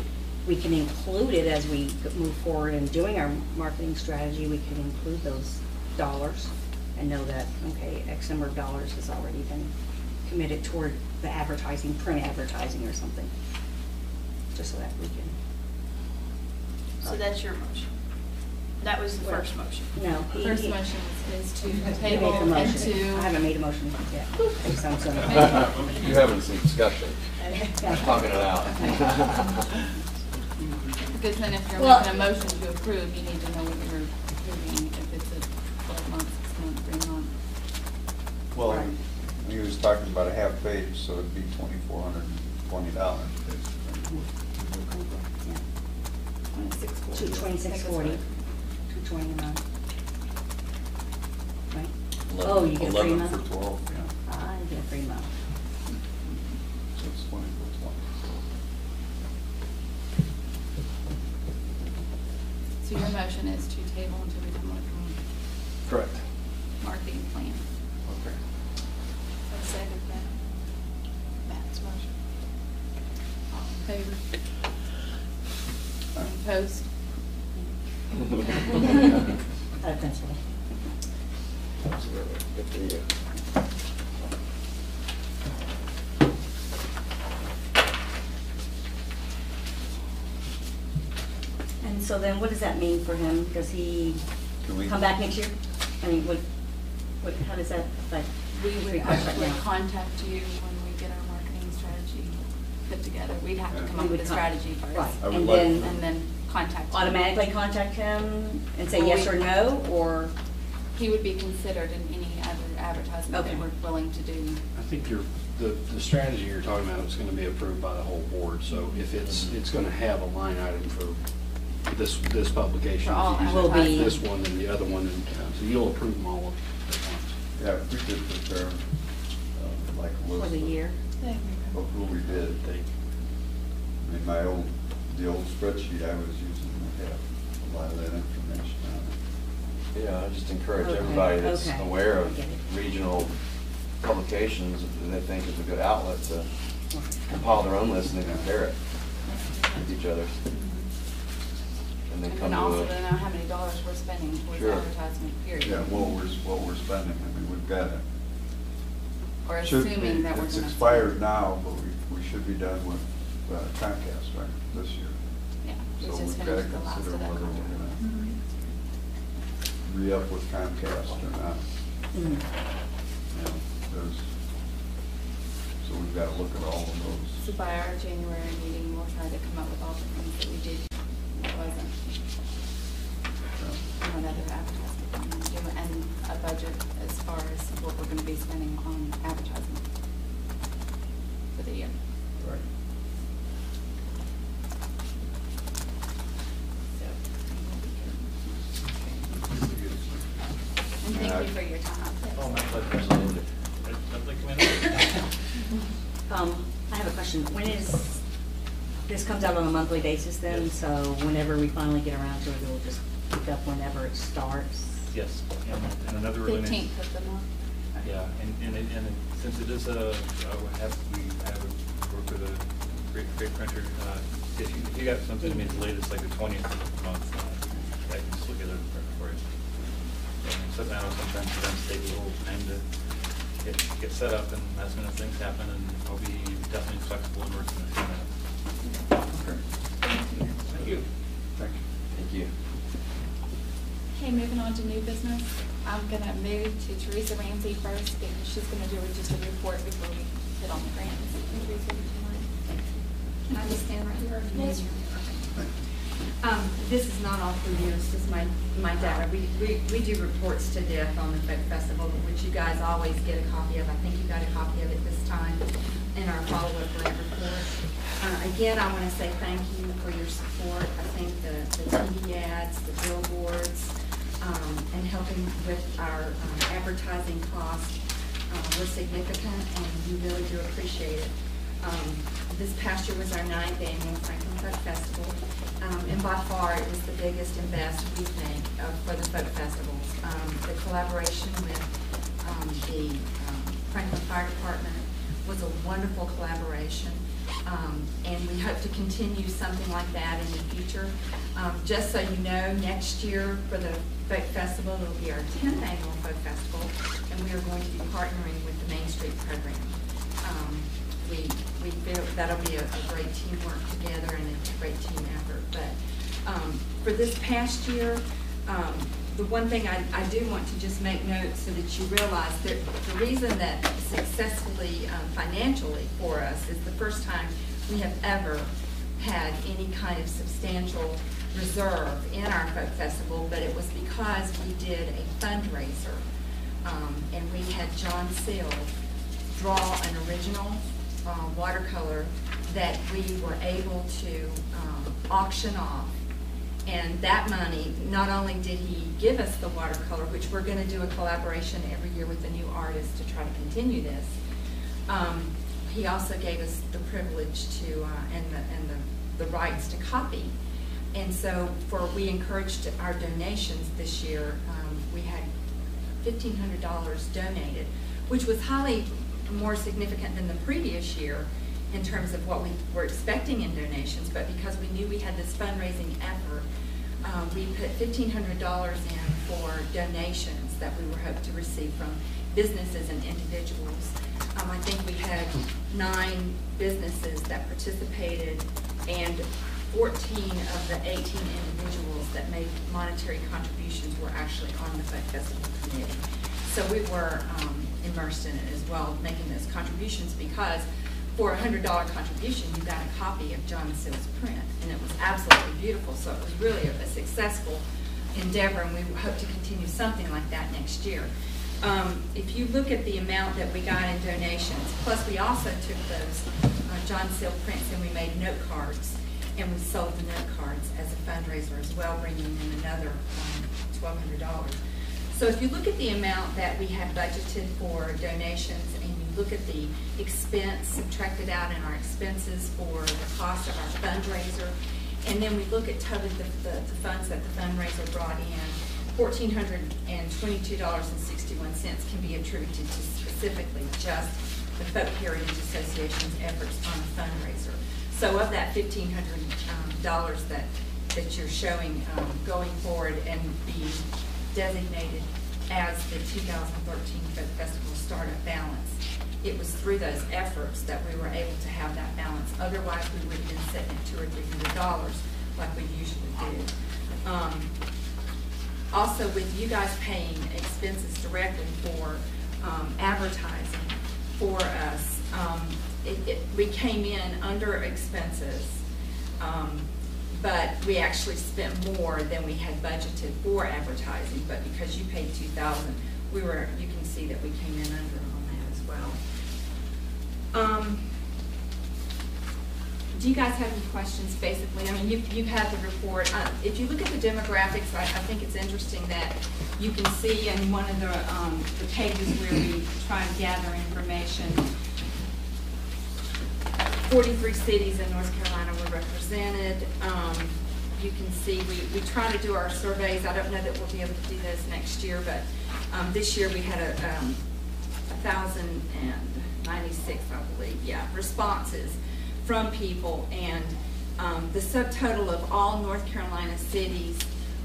We can include it as we move forward in doing our marketing strategy. We can include those dollars and know that, okay, X number of dollars has already been committed toward the advertising, print advertising or something. Just so that we can. So that's your motion. That was the Well, first motion. No. First motion is to He made table the and motion. to. I haven't made a motion yet. Sounds good. You having some discussion, talking it out. Because then if you're Well- making a motion to approve, you need to know what you're approving, if it's a 12-month, 6-month, 3-month. Well, Right. he was talking about a half page, so it'd be $2,420 basically. 2640. 220 a month. Right? Oh, you get a free 11 month? for 12, yeah. Ah, you get a free month. So it's 2420. So your motion is to table until we come up with Correct. a marketing plan. Okay. I second that. Matt's motion. All in favor? Any opposed? Out of principle. Absolutely. Good for you. And so then what does that mean for him? Does he Can we- come back next year? I mean, how does that, like, We would request right actually now? contact you when we get our marketing strategy put together. We'd have to come up We with a would con- strategy first. Right, I would and like- then And then contact. him. automatically contact him and say Well, yes we- or no, or? He would be considered in any other advertisement Okay. that we're willing to do. I think the strategy you're talking about is going to be approved by the whole board, so if it's going to have a line item for this publication. For all if you use Will be- This one and the other one, and so you'll approve them all at once. Yeah, if we could prepare, like a list For the year? of who we did. I mean, the old spreadsheet I was using would have a lot of that information on it. Yeah, I just encourage Okay, everybody that's okay. aware I of get it. regional publications that they think is a good outlet to compile their own list and then compare it with each other. And then And come then to also a, to know how many dollars we're spending towards Sure. advertisement, period. Yeah, what we're spending, I mean, we've got it. Or Should be- assuming that we're It's gonna. expired now, but we should be done with Comcast, right, this year. Yeah, we So just we've got to finished the last consider of that whether we're contract. going to re-up with Comcast or not. Mhm. You know, There's, so we've got to look at all of those. So by our January meeting, we'll try to come up with all the things that we did that wasn't. And what other advertising we're going to do, and a budget as far as what we're going to be spending on advertising for the year. Right. So, and thank you for your time. Oh, my pleasure. I'd like to come in. I have a question. When is, this comes out on a monthly basis then? Yes. So whenever we finally get around to it, we'll just pick up whenever it starts? Yes, and another really nice. 15th of the month. Yeah, and since it is we have worked with a great printer. If you got something to me as late as like the 20th of the month, I can just look at it for you. So now sometimes events take a little time to get set up, and last minute things happen, and I'll be definitely flexible and working with you. Okay. Thank you. Thank you. Thank you. Okay, moving on to new business. I'm going to move to Teresa Ramsey first because she's going to do just a report before we hit on the grants. Teresa, would you mind? Can I just stand right here? Yes. This is not all for you, this is my data. We do reports to death on the Folk Festival, which you guys always get a copy of. I think you got a copy of it this time in our follow-up grant report. Again, I want to say thank you for your support. I think the TV ads, the billboards, and helping with our advertising costs were significant, and we really do appreciate it. This past year was our 9th annual Franklin Folk Festival, and by far it was the biggest and best, we think, for the folk festivals. The collaboration with the Franklin Fire Department was a wonderful collaboration, and we hope to continue something like that in the future. Just so you know, next year for the Folk Festival, it will be our 10th annual Folk Festival, and we are going to be partnering with the Main Street program. We feel that'll be a great teamwork together and a great team effort. But for this past year, the one thing I do want to just make note so that you realize that the reason that successfully financially for us is the first time we have ever had any kind of substantial reserve in our Folk Festival, but it was because we did a fundraiser, and we had John Seal draw an original watercolor that we were able to auction off. And that money, not only did he give us the watercolor, which we're going to do a collaboration every year with a new artist to try to continue this, he also gave us the privilege to and the rights to copy. And so we encouraged our donations this year. We had $1,500 donated, which was highly more significant than the previous year in terms of what we were expecting in donations, but because we knew we had this fundraising effort, we put $1,500 in for donations that we were hoping to receive from businesses and individuals. I think we had 9 businesses that participated, and 14 of the 18 individuals that made monetary contributions were actually on the Folk Festival committee. So we were immersed in it as well, making those contributions, because for a $100 contribution, you got a copy of John Seal's print, and it was absolutely beautiful. So it was really a successful endeavor, and we hope to continue something like that next year. If you look at the amount that we got in donations, plus we also took those John Seal prints and we made note cards, and we sold the note cards as a fundraiser as well, bringing in another $1,200. So if you look at the amount that we have budgeted for donations, and you look at the expense subtracted out in our expenses for the cost of our fundraiser, and then we look at totally the funds that the fundraiser brought in, $1,422.61 can be attributed to specifically just the Folk Heritage Association's efforts on a fundraiser. So of that $1,500 that you're showing going forward and being designated as the 2013 Folk Festival startup balance, it was through those efforts that we were able to have that balance. Otherwise, we would have been sitting at $200 or $300 like we usually do. Also, with you guys paying expenses directly for advertising for us. We came in under expenses, but we actually spent more than we had budgeted for advertising. But because you paid $2,000, you can see that we came in under on that as well. Do you guys have any questions, basically? I mean, you've had the report. If you look at the demographics, I think it's interesting that you can see in one of the pages where we try to gather information, 43 cities in North Carolina were represented. You can see we try to do our surveys. I don't know that we'll be able to do those next year, but this year we had 1,096, I believe, responses from people, and the subtotal of all North Carolina cities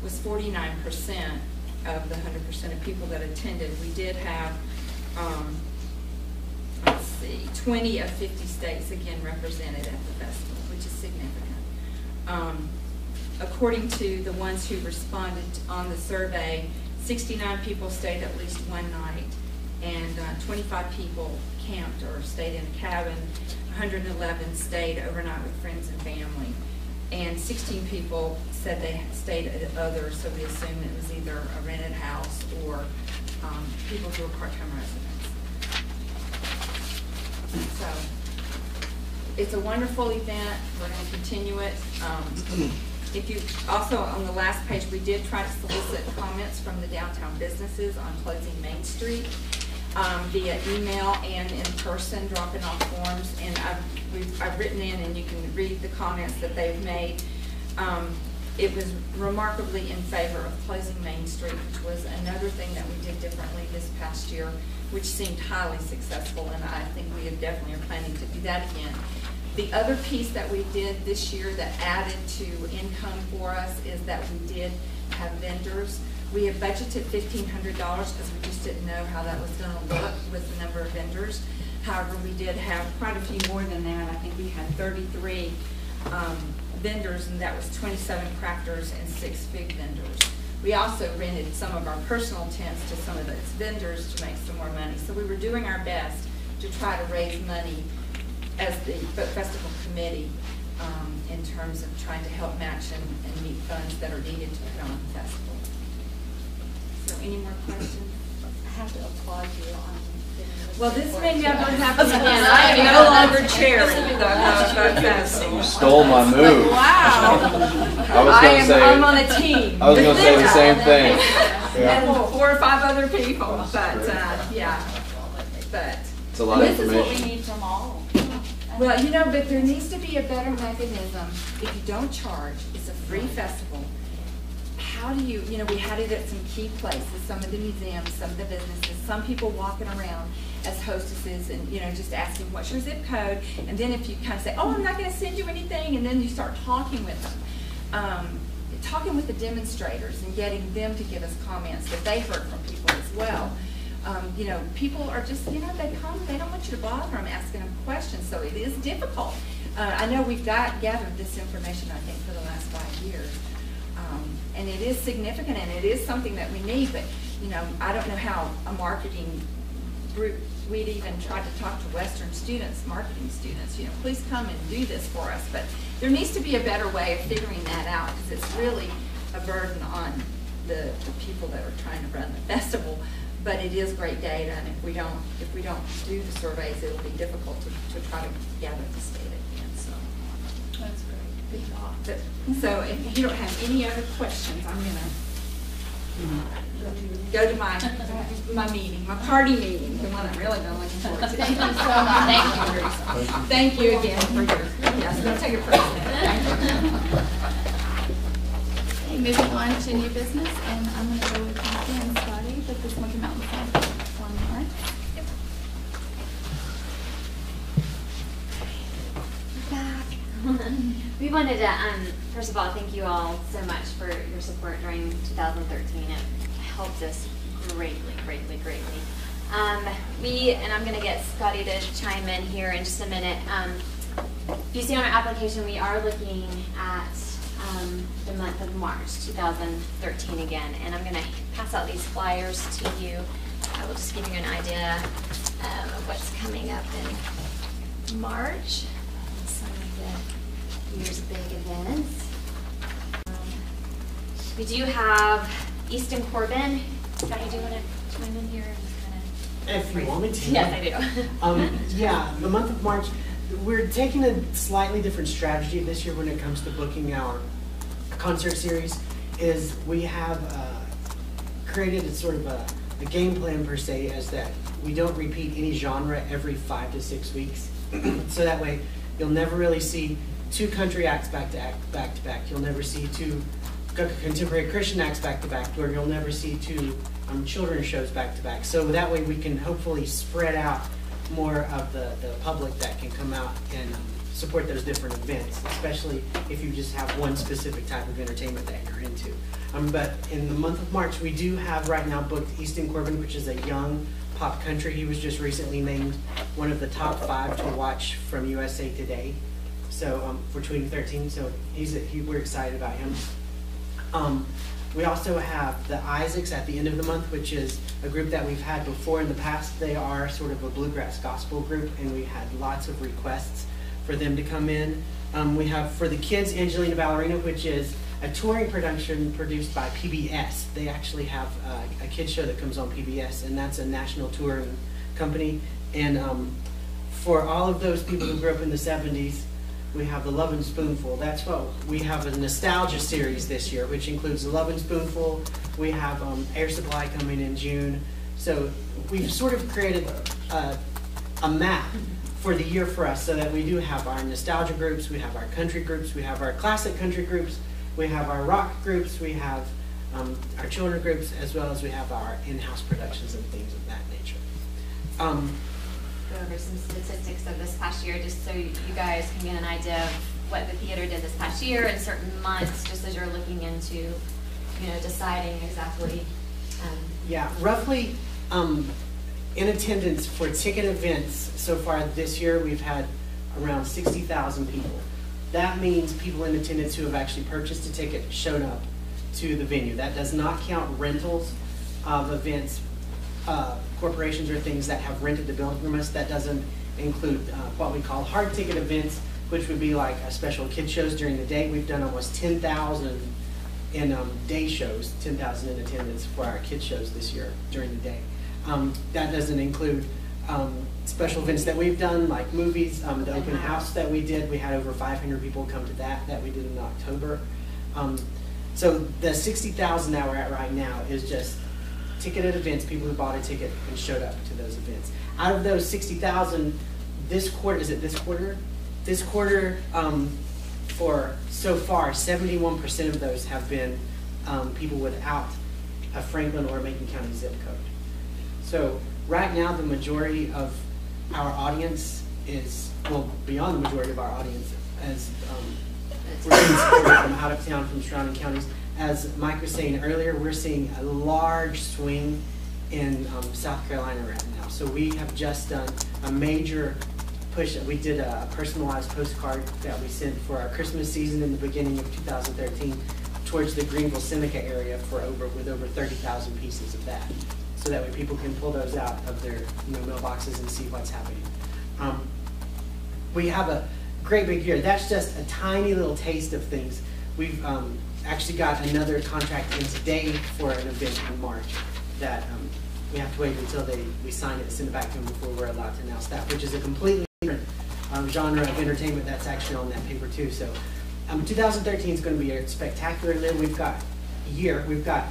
was 49% of the 100% of people that attended. We did have, let's see, 20 of 50 states again represented at the festival, which is significant. According to the ones who responded on the survey, 69 people stayed at least one night, and 25 people camped or stayed in a cabin. 111 stayed overnight with friends and family, and 16 people said they stayed at others, so we assume it was either a rented house or people who were part-time residents. So it's a wonderful event. We're going to continue it. If you also, on the last page, we did try to solicit comments from the downtown businesses on closing Main Street via email and in person, dropping off forms. And I've written in, and you can read the comments that they've made. It was remarkably in favor of closing Main Street, which was another thing that we did differently this past year, which seemed highly successful, and I think we definitely are planning to do that again. The other piece that we did this year that added to income for us is that we did have vendors. We have budgeted $1,500 because we just didn't know how that was going to look with the number of vendors. However, we did have quite a few more than that. I think we had 33 vendors, and that was 27 crafters and 6 food vendors. We also rented some of our personal tents to some of those vendors to make some more money. So we were doing our best to try to raise money as the festival committee in terms of trying to help match and meet funds that are needed to put on the festival. So any more questions? I have to applaud you on getting this. Well, this report. may never happen again. I am no longer chairing the festival. You stole my move. Wow. I'm on a team. I was going to say the same thing. And 4 or 5 other people, but yeah. But It's a lot of This is what we information. need from all. well, you know, but there needs to be a better mechanism. If you don't charge, it's a free festival. How do you know, we had it at some key places, some of the museums, some of the businesses, some people walking around as hostesses and, you know, just asking, what's your zip code? And then if you kind of say, oh, I'm not going to send you anything, and then you start talking with them. Talking with the demonstrators and getting them to give us comments that they heard from people as well. You know, people are just, you know, they come, they don't want you to bother them asking them questions, so it is difficult. I know we've gathered this information, I think, for the last 5 years. And it is significant, and it is something that we need, but, you know, I don't know how a marketing group, we'd even tried to talk to Western students, marketing students, you know, please come and do this for us. But there needs to be a better way of figuring that out, because it's really a burden on the people that are trying to run the festival. But it is great data, and if we don't do the surveys, it'll be difficult to try to gather this data again. So That's great. Good job. so if you don't have any other questions, I'm gonna go to my meeting, my party meeting, the one I'm really been looking forward to. Thank you so much. Thank you, Teresa. Thank you again for your, yes, don't take it personally. Okay, moving on to new business, and I'm going to go with you again, Scotty, but this one came out in one more. We wanted to, first of all, thank you all so much for your support during 2013. It helped us greatly, greatly, greatly. And I'm going to get Scotty to chime in here in just a minute. If you see on our application, we are looking at the month of March 2013 again, and I'm going to pass out these flyers to you. I will just give you an idea of what's coming up in March, and some of the year's big events. We do have Easton Corbin. Scott, do you want to chime in here? If you want me to. Yes, I do. Yeah, the month of March, we're taking a slightly different strategy this year when it comes to booking our concert series. Is we have created a sort of a game plan per se, as that we don't repeat any genre every 5 to 6 weeks. So that way, you'll never really see 2 country acts back to back. You'll never see 2 contemporary Christian acts back to back, or you'll never see 2 children's shows back to back. So that way we can hopefully spread out more of the public that can come out and support those different events, especially if you just have one specific type of entertainment that you're into. But in the month of March, we do have right now booked Easton Corbin, which is a young pop country. He was just recently named one of the top 5 to watch from USA Today. So for 2013, so we're excited about him. We also have the Isaacs at the end of the month, which is a group that we've had before in the past. They are sort of a bluegrass gospel group, and we had lots of requests for them to come in. We have for the kids, Angelina Ballerina, which is a touring production produced by PBS. They actually have a kids show that comes on PBS, and that's a national touring company. And for all of those people who grew up in the 70s, we have the Love and Spoonful. That's what we have, a nostalgia series this year, which includes the Love and Spoonful. We have Air Supply coming in June. So we've sort of created a map for the year for us, so that we do have our nostalgia groups, we have our country groups, we have our classic country groups, we have our rock groups, we have our children groups, as well as we have our in-house productions and things of that nature. Go over some statistics of this past year, just so you guys can get an idea of what the theater did this past year in certain months, just as you're looking into, deciding exactly. Yeah, roughly in attendance for ticket events so far this year, we've had around 60,000 people. That means people in attendance who have actually purchased a ticket showed up to the venue. That does not count rentals of events, corporations or things that have rented the building from us. That doesn't include what we call hard ticket events, which would be like a special kid shows during the day. We've done almost 10,000 in day shows, 10,000 in attendance for our kid shows this year during the day. That doesn't include special events that we've done, like movies, the open house that we did. We had over 500 people come to that we did in October. So the 60,000 that we're at right now is just ticketed events, people who bought a ticket and showed up to those events. Out of those 60,000, this quarter, is it this quarter? This quarter, for so far, 71% of those have been people without a Franklin or Macon County zip code. So right now, the majority of our audience is, well, beyond the majority of our audience, as we're getting support from out of town, from surrounding counties. As Mike was saying earlier, we're seeing a large swing in South Carolina right now. So we have just done a major push. We did a personalized postcard that we sent for our Christmas season in the beginning of 2013 towards the Greenville Seneca area with over 30,000 pieces of that. So that way people can pull those out of their mailboxes and see what's happening. We have a great big year. That's just a tiny little taste of things. We've actually got another contract in today for an event in March that we have to wait until we sign it and send it back to them before we're allowed to announce that, which is a completely different genre of entertainment that's actually on that paper too. So 2013 is going to be a spectacular year. We've got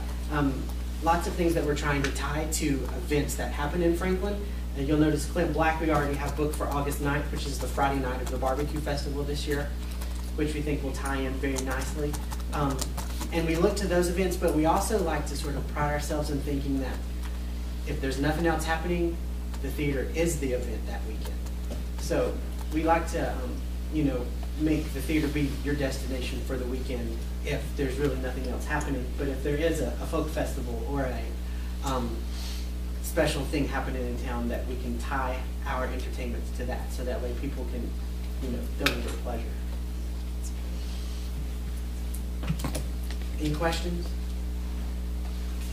lots of things that we're trying to tie to events that happen in Franklin. And you'll notice Clint Black we already have booked for August 9th, which is the Friday night of the barbecue festival this year, which we think will tie in very nicely. And we look to those events, but we also like to sort of pride ourselves in thinking that if there's nothing else happening, the theater is the event that weekend. So we like to, make the theater be your destination for the weekend if there's really nothing else happening. But if there is a folk festival or a special thing happening in town, that we can tie our entertainments to that, so that way people can, go with their pleasure. Any questions?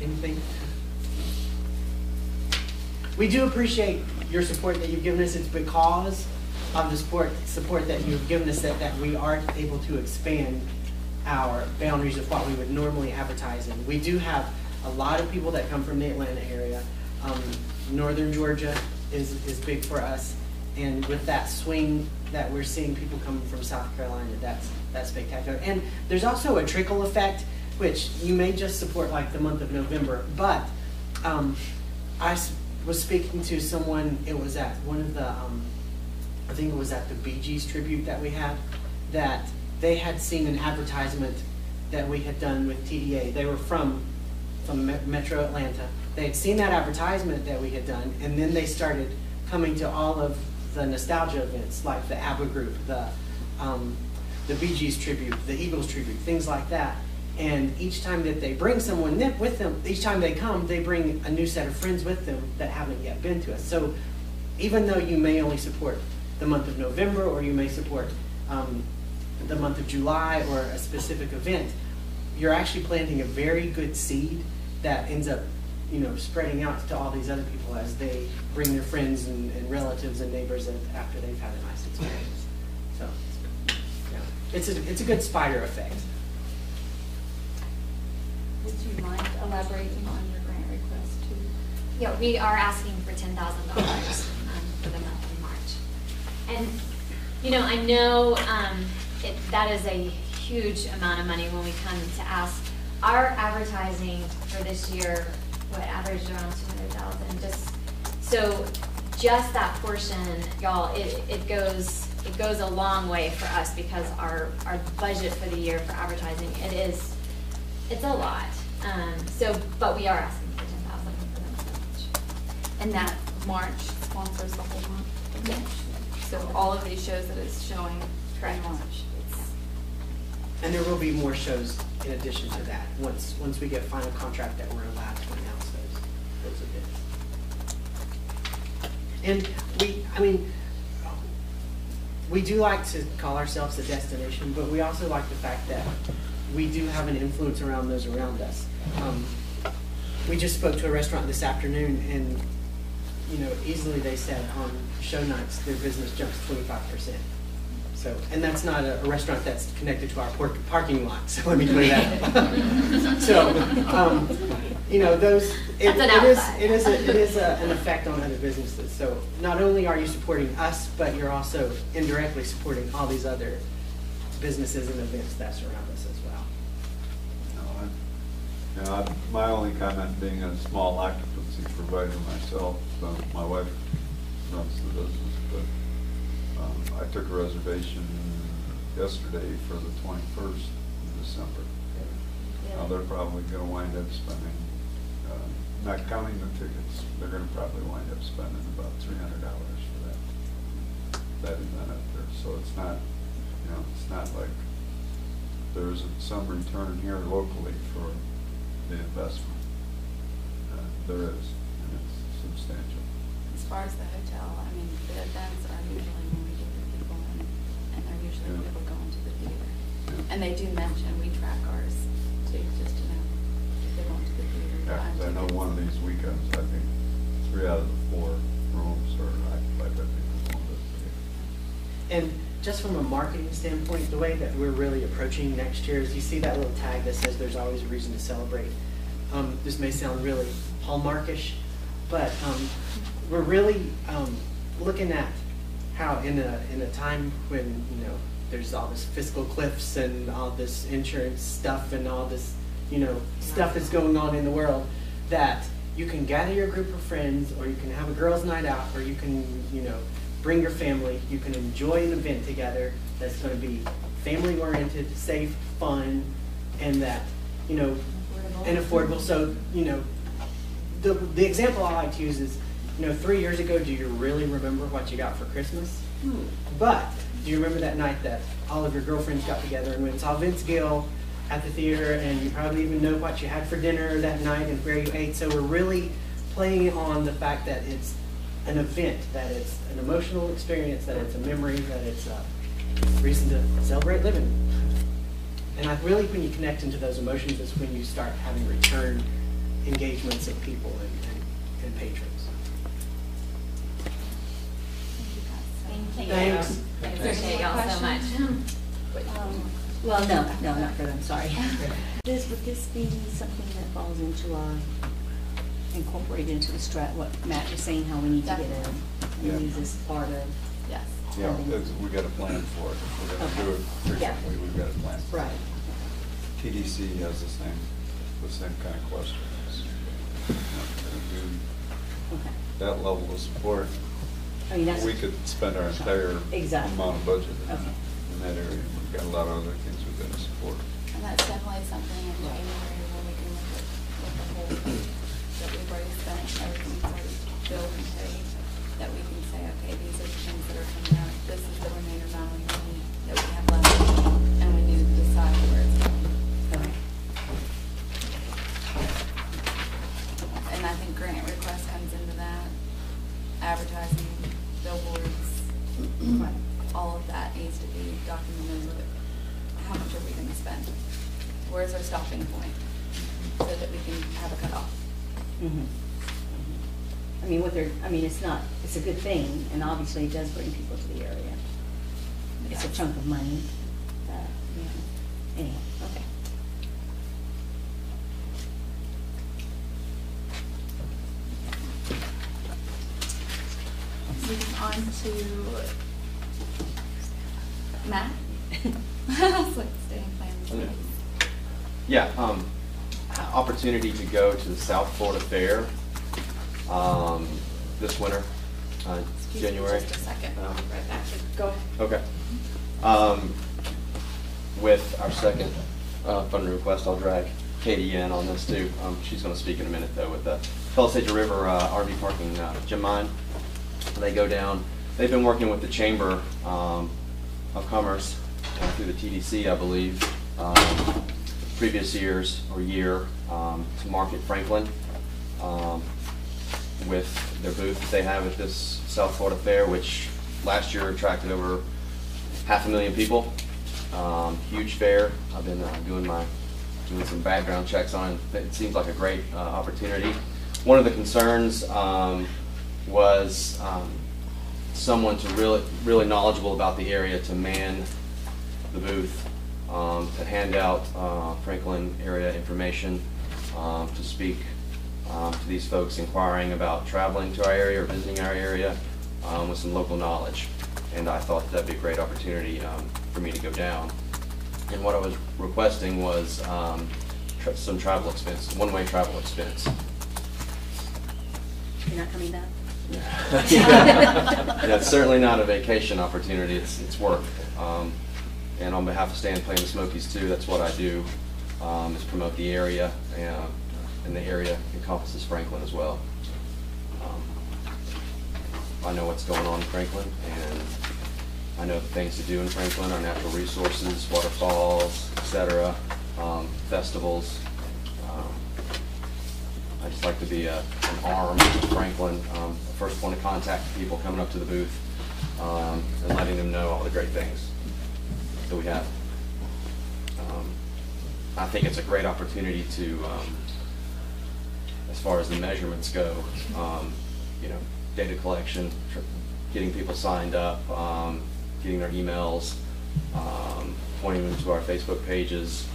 Anything? we do appreciate your support that you've given us. It's because of the support that you've given us that we are able to expand our boundaries of what we would normally advertise in. We do have a lot of people that come from the Atlanta area. Northern Georgia is big for us, and with that swing that we're seeing people coming from South Carolina, that's spectacular. And there's also a trickle effect, which you may just support like the month of November, but I was speaking to someone, it was at one of the, I think it was at the Bee Gees tribute that we had, that they had seen an advertisement that we had done with TDA. They were from Metro Atlanta. They had seen that advertisement that we had done, and then they started coming to all of the nostalgia events, like the ABBA group, the Bee Gees tribute, the Eagles tribute, things like that. And each time that they bring someone with them, each time they come, they bring a new set of friends with them that haven't yet been to us. So even though you may only support the month of November, or you may support the month of July or a specific event, you're actually planting a very good seed that ends up, you know, spreading out to all these other people as they bring their friends and relatives and neighbors after they've had a nice experience. So, yeah, it's a good spider effect. Would you mind elaborating on your grant request too? Yeah, we are asking for $10,000 for the month of March. And, you know, I know that is a huge amount of money when we come to ask. Our advertising for this year, averaged around $200,000. Just that portion, y'all, it goes a long way for us, because our budget for the year for advertising, it's a lot. But we are asking for $10,000 for the month of March. And that March sponsors the whole month? Yes. So all of these shows that it's showing in March. And there will be more shows in addition to that, once we get final contract that we're allowed to announce those events. And we do like to call ourselves a destination, but we also like the fact that we do have an influence around those around us. We just spoke to a restaurant this afternoon, and you know, easily they said on show nights their business jumps 25%. So, and that's not a restaurant that's connected to our parking lot. So let me clear that up. So, you know, it is an effect on other businesses. So not only are you supporting us, but you're also indirectly supporting all these other businesses and events that surround us as well. My only comment being a small occupancy provider myself, so my wife runs the business, but I took a reservation yesterday for the 21st of December. Now they're probably going to wind up spending, not counting the tickets, they're going to probably wind up spending about $300 for that event up there. So it's not, you know, it's not like there isn't some return here locally for the investment. There is, and it's substantial. As far as the hotel, I mean, the events are usually when we get the people in, and they're usually people going to the theater. Yeah. And they do mention, we track ours too, just to know if they're going to the theater. Yeah, 'cause I know one of these weekends, I think 3 out of the 4 rooms are occupied by people going to the theater. And just from a marketing standpoint, the way that we're really approaching next year is, you see that little tag that says there's always a reason to celebrate. This may sound really hallmarkish, but we're really looking at how in a time when, you know, there's all this fiscal cliffs and all this insurance stuff and all this, you know, stuff that's going on in the world, that you can gather your group of friends, or you can have a girls' night out, or you can, you know, bring your family. You can enjoy an event together that's going to be family-oriented, safe, fun, and that, you know, and affordable. So, you know, the example I like to use is, you know, 3 years ago, do you really remember what you got for Christmas? But do you remember that night that all of your girlfriends got together and we saw Vince Gill at the theater, and you probably even know what you had for dinner that night and where you ate? So we're really playing on the fact that it's an event, that it's an emotional experience, that it's a memory, that it's a reason to celebrate living. And I really, when you connect into those emotions, is when you start having return engagements of people and patrons. Thanks. Appreciate y'all so much. Well, no, not for them, sorry. Would this be something that falls into our, incorporated into the what Matt was saying, how we need to get in Yeah. and use this part of? Yes. Yeah, we got a plan for it. If we're gonna do it Yeah. frequently, we've got a plan. Right. TDC has the same kind of questions. Okay. That level of support, I mean, that's. we could spend our entire Exactly. amount of budget Okay. in that area. We've got a lot of other things we've got to support. And that's definitely something in January when we can look at the whole thing, that we've already spent, everything's already billed and paid, that we can say, okay, these are the things that are coming out, this is the remainder amount of money that we have left, and we need to decide where it's going. Okay. And I think grant request comes into that, advertising, billboards, Right. all of that needs to be documented with how much are we gonna spend? Where's our stopping point? So that we can have a cutoff. Mhm. I mean, it's a good thing, and obviously it does bring people to the area. It's a Yes. chunk of money, anyway, okay. Moving on to Matt. I was like, staying plans. Yeah, opportunity to go to the South Florida Fair this winter, Excuse me January. just a second, I'll be right back. Go ahead. Okay. With our second fund request, I'll drag Katie in on this too. She's going to speak in a minute though with the Palisades River RV parking gem mine. They go down. They've been working with the Chamber of Commerce through the TDC, I believe, previous years or year to market Franklin with their booth that they have at this South Florida Fair, which last year attracted over 500,000 people. Huge fair. I've been doing some background checks on it. It seems like a great opportunity. One of the concerns was someone to really knowledgeable about the area to man the booth, to hand out Franklin area information, to speak to these folks inquiring about traveling to our area or visiting our area with some local knowledge. And I thought that'd be a great opportunity for me to go down. And what I was requesting was some travel expense, one-way travel expense. You're not coming down? Yeah, it's certainly not a vacation opportunity, it's work. And on behalf of Stand Playing the Smokies too, that's what I do, is promote the area, and the area encompasses Franklin as well. I know what's going on in Franklin, and I know the things to do in Franklin, our natural resources, waterfalls, etc., festivals. I just like to be an arm of Franklin, first point of contact for people coming up to the booth, and letting them know all the great things that we have. I think it's a great opportunity to, as far as the measurements go, data collection, getting people signed up, getting their emails, pointing them to our Facebook pages,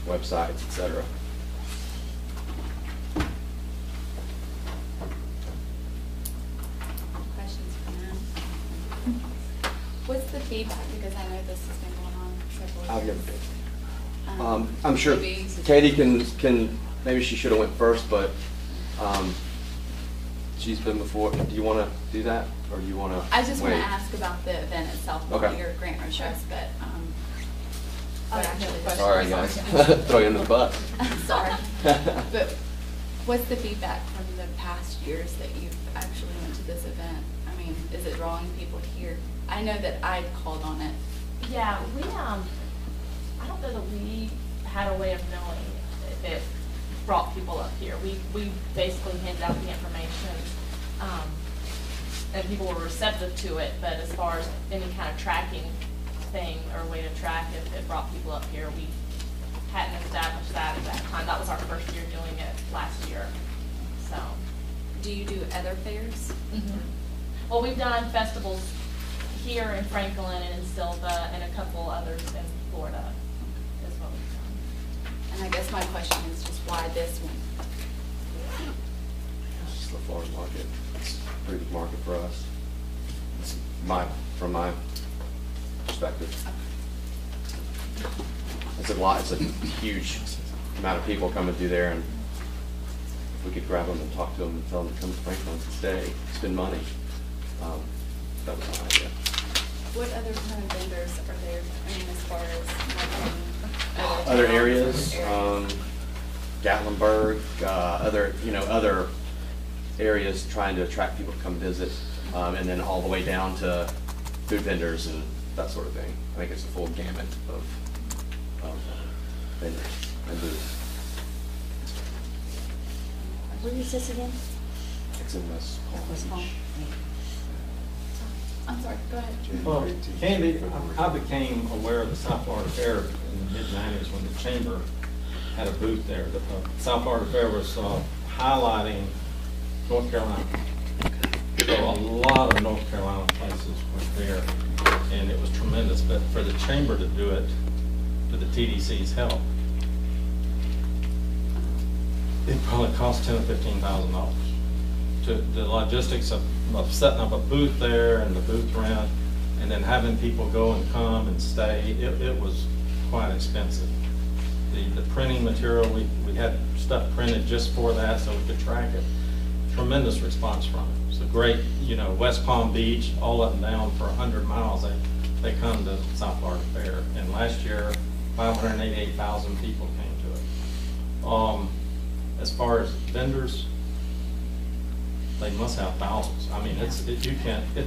websites, etc. Questions for Matt? What's the feedback, because I know this has been going on several years. I'll give it. I'm sure maybe- Katie can, maybe she should have went first, but she's been before. Do you want to do that, or do you want to I just want wait? to ask about the event itself, Okay. not your grant request, but actually. Sorry, guys. Throw you under the bus. Sorry. But what's the feedback from the past years that you've actually went to this event? I mean, is it drawing people here? I know that I called on it. Yeah, we, I don't know that we had a way of knowing if it brought people up here. We basically handed out the information, and people were receptive to it, but as far as any kind of tracking thing or way to track if it brought people up here, we hadn't established that at that time. That was our first year doing it last year, so. Do you do other fairs? Mm-hmm. Well, we've done festivals here in Franklin and in Silva and a couple others in Florida is what we've done. And I guess my question is just why this one? It's just the Florida market. It's a pretty big market for us. It's from my perspective. It's a lot, it's a huge amount of people coming through there, and if we could grab them and talk to them and tell them to come to Franklin to stay, spend money, that was my idea. What other kind of vendors are there, I mean, as far as Other areas, Gatlinburg, other areas trying to attract people to come visit, and then all the way down to food vendors and that sort of thing. I think it's a full gamut of vendors and booths. Where is this again? It's in West Palm Beach. I'm sorry, go ahead. Well, Candy, I became aware of the South Florida Fair in the mid-90s when the Chamber had a booth there. The South Florida Fair was highlighting North Carolina. So a lot of North Carolina places were there, and it was tremendous. But for the Chamber to do it, with the TDC's help, it probably cost $10,000 or $15,000. To the logistics of setting up a booth there and the booth rent, and then having people go and come and stay, it was quite expensive. The printing material, we had stuff printed just for that so we could track it. Tremendous response from it. It's a great, West Palm Beach, all up and down for 100 miles, they come to South Florida Fair. And last year, 588,000 people came to it. As far as vendors, they must have thousands. I mean, it's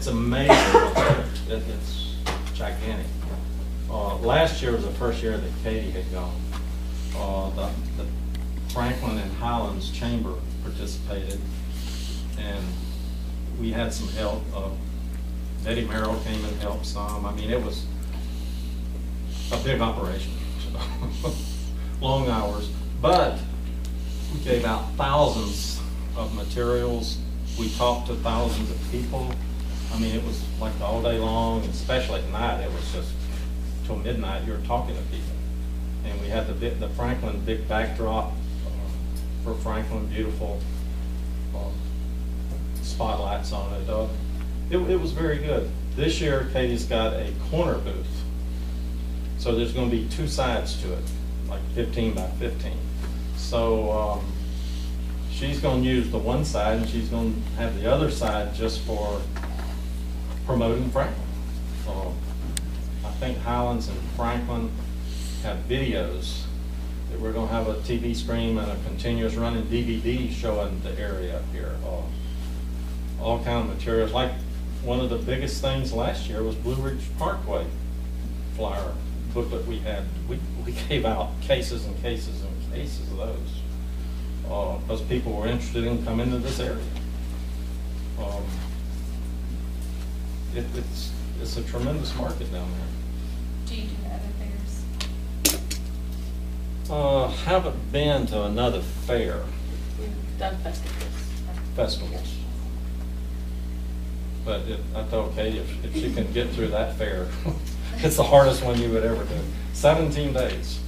amazing what's there. It's gigantic. Last year was the first year that Katie had gone. The Franklin and Highlands Chamber participated, and we had some help. Betty Merrill came and helped some. I mean, it was a big operation. Long hours, but we gave out thousands of materials. We talked to thousands of people. I mean, it was like all day long, especially at night. It was just till midnight. You were talking to people, and we had the Franklin big backdrop for Franklin, beautiful spotlights on it. It was very good. This year, Katie's got a corner booth, so there's going to be two sides to it, like 15 by 15. So she's going to use the one side, and she's going to have the other side just for promoting Franklin. I think Highlands and Franklin have videos that we're going to have a TV screen and a continuous running DVD showing the area up here. All kind of materials. Like one of the biggest things last year was Blue Ridge Parkway flyer booklet we had. We gave out cases and cases and cases of those. Because people were interested in coming to this area. It's a tremendous market down there. Do you do other fairs? Haven't been to another fair. We've done festivals. Festivals. But I told Katie if she can get through that fair, it's the hardest one you would ever do. 17 days.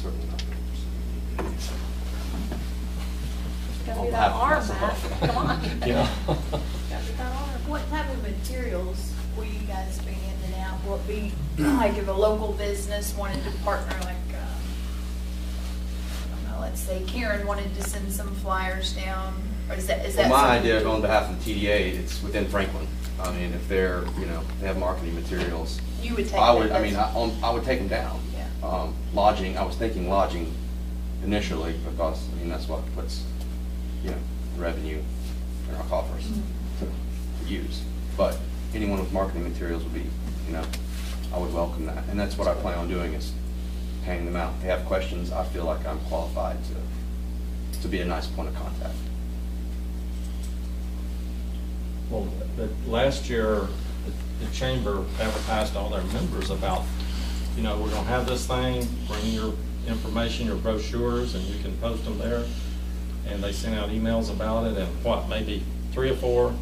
Certainly not. Gotta be that arm, Matt. Come on. Yeah. Gotta be that arm. What type of materials will you guys be handing out? Will it be like if a local business wanted to partner, like, I don't know, let's say Karen wanted to send some flyers down, or is that Well, my something idea you- on behalf of the TDA, it's within Franklin. I mean, if they're, they have marketing materials. You would take I would, that I mean, as- I would take them down. Yeah. Lodging, I was thinking lodging initially because, that's what puts, revenue in our coffers to use. But anyone with marketing materials would be, I would welcome that. And that's what I plan on doing is handing them out. If they have questions, I feel like I'm qualified to be a nice point of contact. Well, last year, the chamber advertised to all their members about, we're going to have this thing, bring your information, your brochures, and you can post them there. And they sent out emails about it, and maybe 3 or 4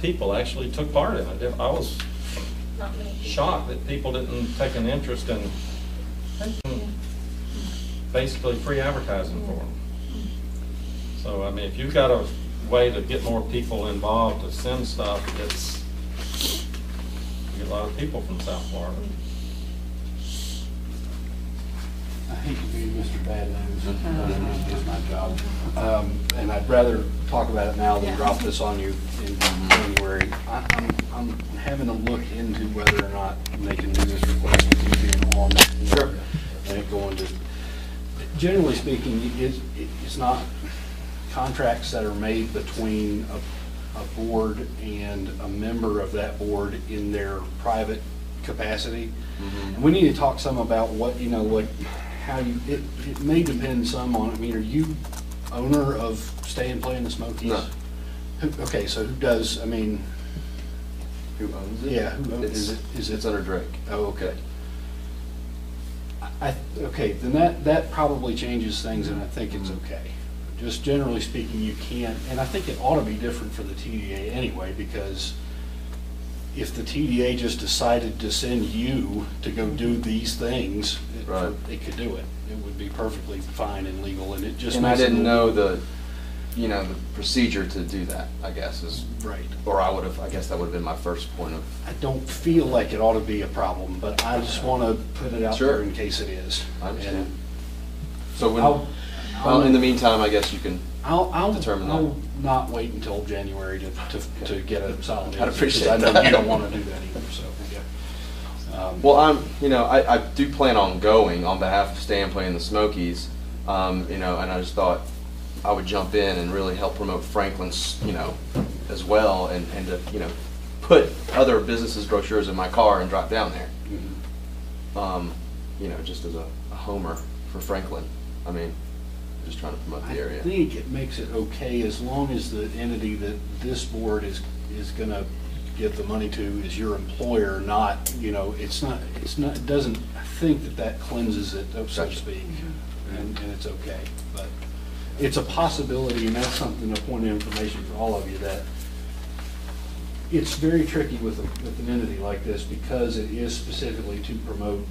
people actually took part in it. I was Not many people. shocked that people didn't take an interest in basically free advertising for them. So, I mean, if you've got a way to get more people involved to send stuff, you get a lot of people from South Florida. I hate to be Mr. Bad News, but it is my job. And I'd rather talk about it now than drop this on you in January. I'm having a look into whether or not making this request being on and it going to, generally speaking, it's not contracts that are made between a board and a member of that board in their private capacity. And we need to talk some about what, you know, like how you, it may depend some on, I mean, are you owner of Stay and Play in the Smokies? No. Okay, so who does, I mean, Who owns it? yeah, who owns, is it? It's under Drake. Oh, okay. Okay, then that probably changes things, and I think it's okay. Just generally speaking, you can't, and I think it ought to be different for the TDA anyway, because if the TDA just decided to send you to go do these things, it could do it. It would be perfectly fine and legal, and it just And I makes it didn't know the procedure to do that, I guess, is right. Or I would have, I guess that would have been my first point of. I don't feel like it ought to be a problem, but I just want to put it out there in case it is. I understand. And So when, well, in the meantime, I guess you can I'll determine that. I'll not wait until January to get a solid answer. I'd appreciate because I know that. you don't want to do that either, so, yeah. Well, I do plan on going on behalf of Stay and Play in the Smokies, and I just thought I would jump in and really help promote Franklin's, as well, and to, put other businesses' brochures in my car and drive down there. Just as a homer for Franklin. I mean, just trying to promote the area. I think it makes it okay as long as the entity that this board is going to give the money to is your employer, not, it doesn't, I think that cleanses it, so to speak, and it's okay. But it's a possibility, and that's something, a point of information for all of you, that it's very tricky with an entity like this because it is specifically to promote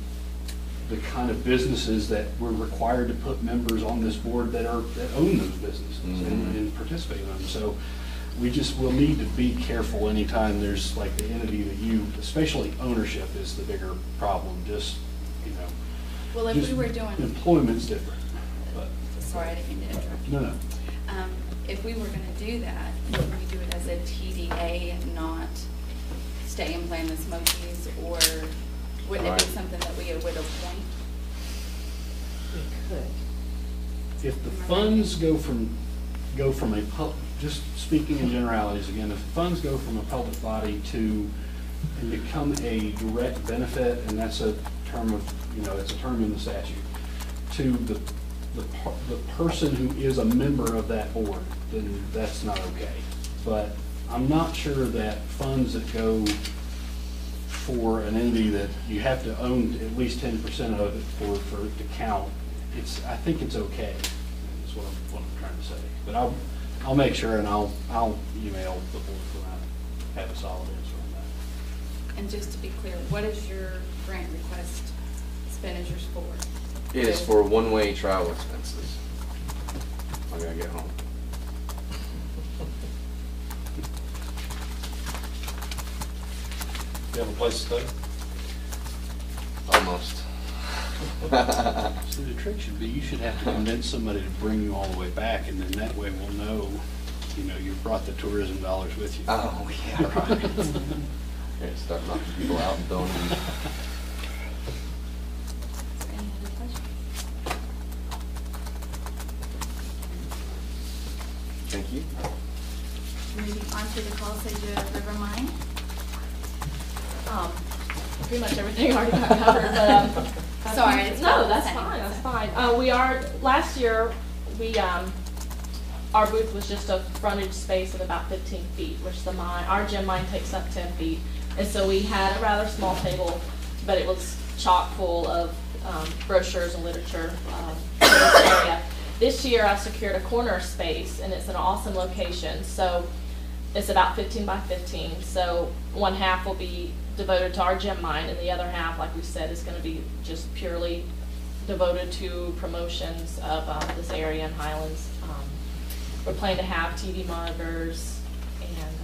the kind of businesses that we're required to put members on this board that own those businesses and participate in them. So we'll need to be careful anytime there's like the entity that especially ownership is the bigger problem. Well, if we were doing. Employment's different. But Sorry, I didn't mean to interrupt. No. If we were gonna do that, would we do it as a TDA and not Stay and Play in the Smokies, or wouldn't it be something that we would appoint? We could. If the funds go from just speaking in generalities again, if funds go from a public body and become a direct benefit, and that's a term of, it's a term in the statute, to the person who is a member of that board, then that's not okay. But I'm not sure that funds that go for an entity that you have to own at least 10% of it for it to count, I think it's okay, is what I'm trying to say. But I'll make sure, and I'll email the board when I have a solid answer on that. And just to be clear, what is your grant request expenditures for? It is for one-way travel expenses. I gotta get home. You have a place to stay? Almost. So the trick should be, you should have to convince somebody to bring you all the way back, and then that way we'll know, you've brought the tourism dollars with you. Oh, yeah, right. Okay, start knocking people out and throwing them. Any other questions? Thank you. Moving on to the Colosseum River Mine. Pretty much everything already got covered, but, Sorry, it's no, not the that's same. fine, that's fine. Last year, our booth was just a frontage space of about 15 feet, which our gym line takes up 10 feet. And so we had a rather small table, but it was chock full of brochures and literature for this area. This year, I secured a corner space, and it's an awesome location. So it's about 15 by 15. So one half will be devoted to our gym mine, and the other half, like we said, is going to be just purely devoted to promotions of this area in Highlands. We're planning to have TV monitors and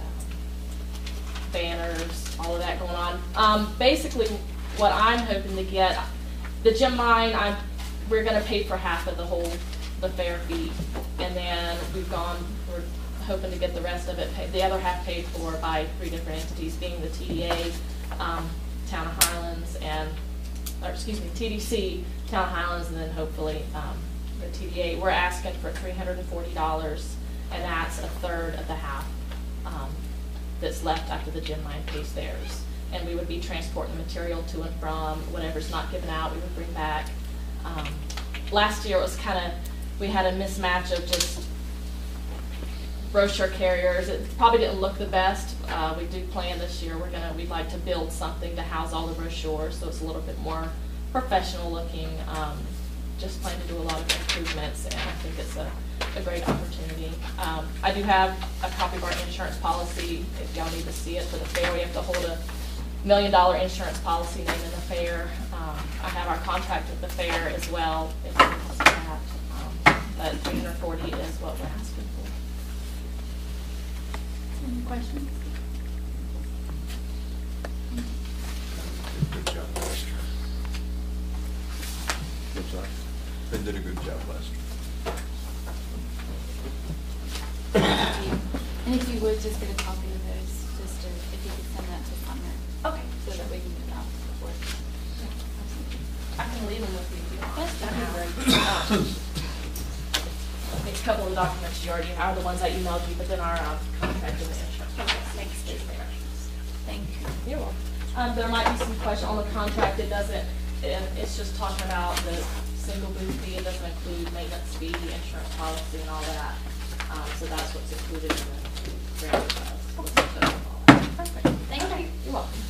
banners, all of that going on. Basically, what I'm hoping to get, the gym mine, we're going to pay for half of the fair fee, and then we're hoping to get the rest of it, the other half paid for by 3 different entities, being the TDA, Town of Highlands, TDC, Town of Highlands, and then hopefully the TDA. We're asking for $340, and that's a third of the half that's left after the gym mine pays theirs. And we would be transporting the material to and from. Whatever's not given out, we would bring back. Last year it was we had a mismatch of just brochure carriers. It probably didn't look the best. We do plan this year, we'd like to build something to house all the brochures so it's a little bit more professional looking. Just plan to do a lot of improvements, and I think it's a great opportunity. I do have a copy of our insurance policy if y'all need to see it for the fair. We have to hold a $1 million insurance policy name in the fair. I have our contract with the fair as well, if you want to see that. But $340 is what we're asking for. Any questions? Good job last year. I'm sorry. They did a good job last year. Thank you. And if you would, just get a copy of those, if you could send that to Summer. Okay. So that we can get out before. I can leave them with you if you want. Yes, that'd be great. I think a couple of the documents you already are the ones I emailed you, but then our contract and the insurance. Okay, thanks. Thank you. You're welcome. There might be some question on the contract. It doesn't, it's just talking about the single booth fee. It doesn't include maintenance fee, insurance policy, and all that. So that's what's included in the grant request. Perfect. Thank you. You're welcome.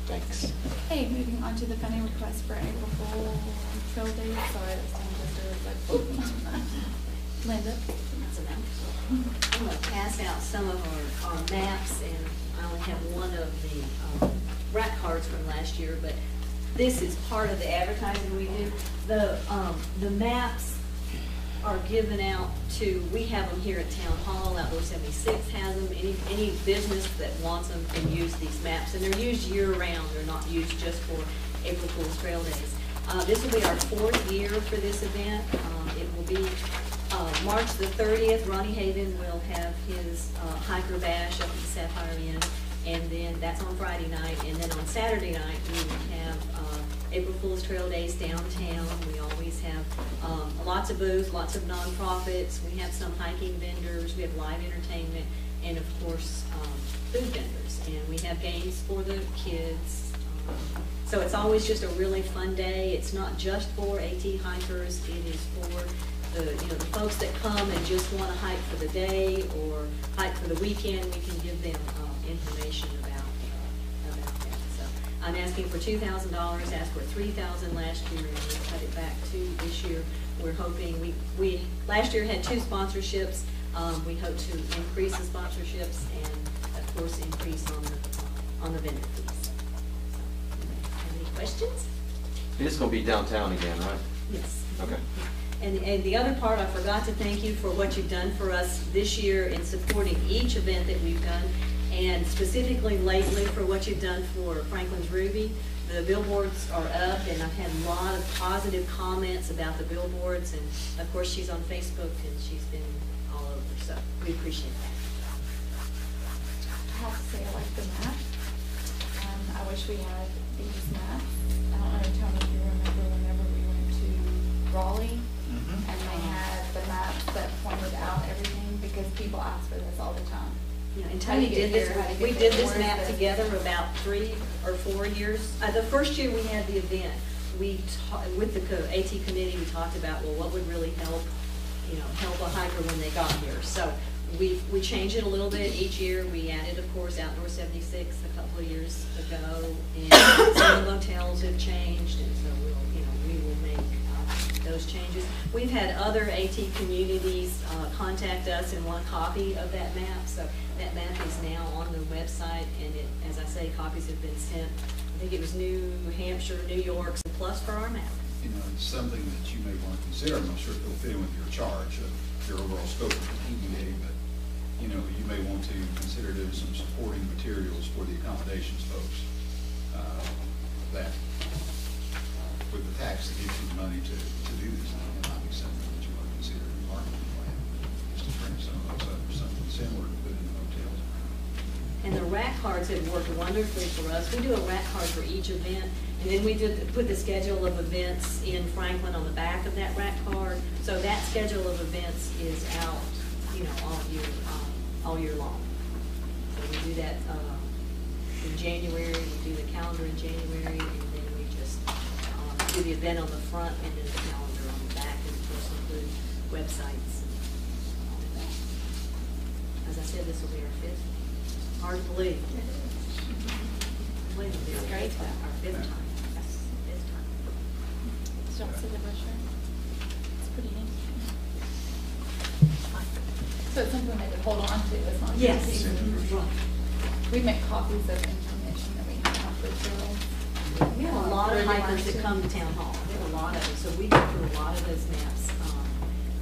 Thanks. Okay, moving on to the funding request for April Fool's Trail Day. Sorry, this time just Linda. I'm going to pass out some of our maps, and I only have one of the rack cards from last year, but this is part of the advertising we do. The maps are given out to, we have them here at Town Hall, Outdoor 76 has them, any business that wants them can use these maps, and they're used year-round, they're not used just for April Fool's Trail Days. This will be our 4th year for this event. It will be March the 30th, Ronnie Haven will have his hiker bash up at the Sapphire Inn, and then that's on Friday night, and then on Saturday night we will have April Fool's Trail Days downtown. We always have lots of booths, lots of nonprofits. We have some hiking vendors, we have live entertainment, and of course food vendors, and we have games for the kids. So it's always just a really fun day. It's not just for AT hikers, it is for the folks that come and just want to hike for the day or hike for the weekend. We can give them information about that. So I'm asking for $2,000, asked for $3,000 last year, and we cut it back to this year. We're hoping, we last year had 2 sponsorships. We hope to increase the sponsorships and of course increase on the vendor fees. So, any questions? It is going to be downtown again, right? Yes. Okay. And the other part, I forgot to thank you for what you've done for us this year in supporting each event that we've done, and specifically lately for what you've done for Franklin's Ruby. The billboards are up, and I've had a lot of positive comments about the billboards, and of course she's on Facebook and she's been all over, so we appreciate that. I have to say I like the map. I wish we had these maps. I don't know, Tony, if you remember whenever we went to Raleigh, and they had the maps that pointed out everything, because people ask for this all the time. You know, and How do Tony you get did this, here? How do you we get did there? this Where's map this? together about 3 or 4 years. The first year we had the event, with the AT committee, we talked about, well, what would really help a hiker when they got here. So we changed it a little bit each year. We added, of course, Outdoor 76 a couple of years ago, and some of the motels have changed, and so we will make those changes. We've had other AT communities contact us and want a copy of that map. So that map is now on the website, and it, as I say, copies have been sent. I think it was New Hampshire, New York, and plus for our map. You know, it's something that you may want to consider. I'm not sure if it'll fit in with your charge of your overall scope of the TDA, but, you know, you may want to consider doing some supporting materials for the accommodations folks. That with the tax that gives you the money to do this, it might be something that you want to consider in your marketing plan, just to bring some of those up, or something similar to put in hotels. And the rack cards have worked wonderfully for us. We do a rack card for each event, and then we put the schedule of events in Franklin on the back of that rack card. So that schedule of events is out, you know, all year long. So we do that in January, we do the calendar in January, and then we just do the event on the front and then the calendar on the back, and of course include websites and all of that. As I said, this will be our 5th. Hard to believe. It's great. Our 5th time. That's the 5th time. Don't see the brochure. It's pretty neat. So it's something they could hold on to, it's not Yes. just easy. Right. We make copies of information that we have on brochure. We have a lot of hikers that come to town hall. We have a lot of them. So we go through a lot of those maps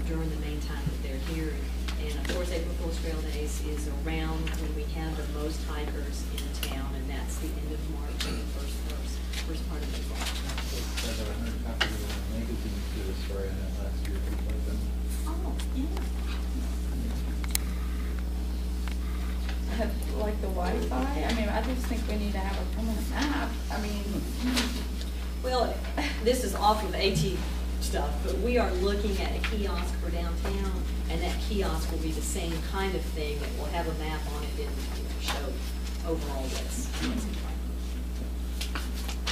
during the main time that they're here. And of course, April Fool's Trail Days is around when we have the most hikers in town, and that's the end of March and the first part of April. I have 100 copies of the magazine to the story I had last year. Oh, yeah. I have like the Wi-Fi, I mean, I just think we need to have a permanent map, I mean. Well, this is off of AT stuff, but we are looking at a kiosk for downtown, and that kiosk will be the same kind of thing. It will have a map on it and, you know, show overall what's in Franklin.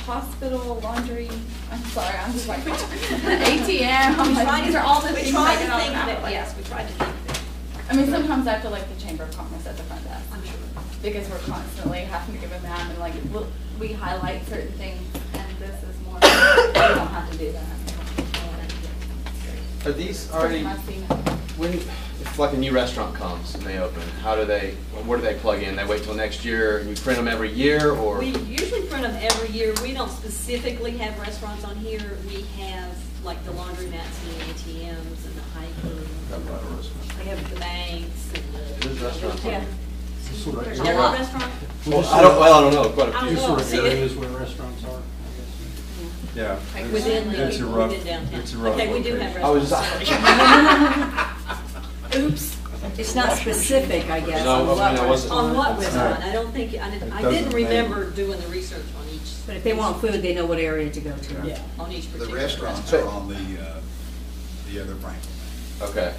Hospital, laundry, I'm sorry, I'm just like, ATM, I'm We like, tried these to- are all the we things tried I to get on think the of map, it, like- yes, we tried to think of it. I mean, sometimes I feel like the Chamber of Commerce at the front desk. I'm sure. Because we're constantly having to give a map and like, we highlight certain things and this is more, we don't have to do that. Are these already, I've seen it. when, if like a new restaurant comes and they open, where do they plug in? They wait till next year and you print them every year, or? We usually print them every year. We don't specifically have restaurants on here. We have like the laundromats and the ATMs and the hikers. We have the banks and the. There's restaurants on Yeah. here. There's a restaurant. Well, I don't know, quite a I few. don't know. Sort of areas where restaurants are, Yeah. Like it's- within the, it's a rough- within downtown. It's a rough Okay, we do have location. I was restaurants. Oops. It's not specific, I guess, No, on I mean, I what wasn't- restaurant. On what It's restaurant. not- I don't think, I didn't doesn't remember doing the research on each. But if they want food, they know what area to go to. Yeah, on each The particular. restaurants So- are on the other Franklin. Okay.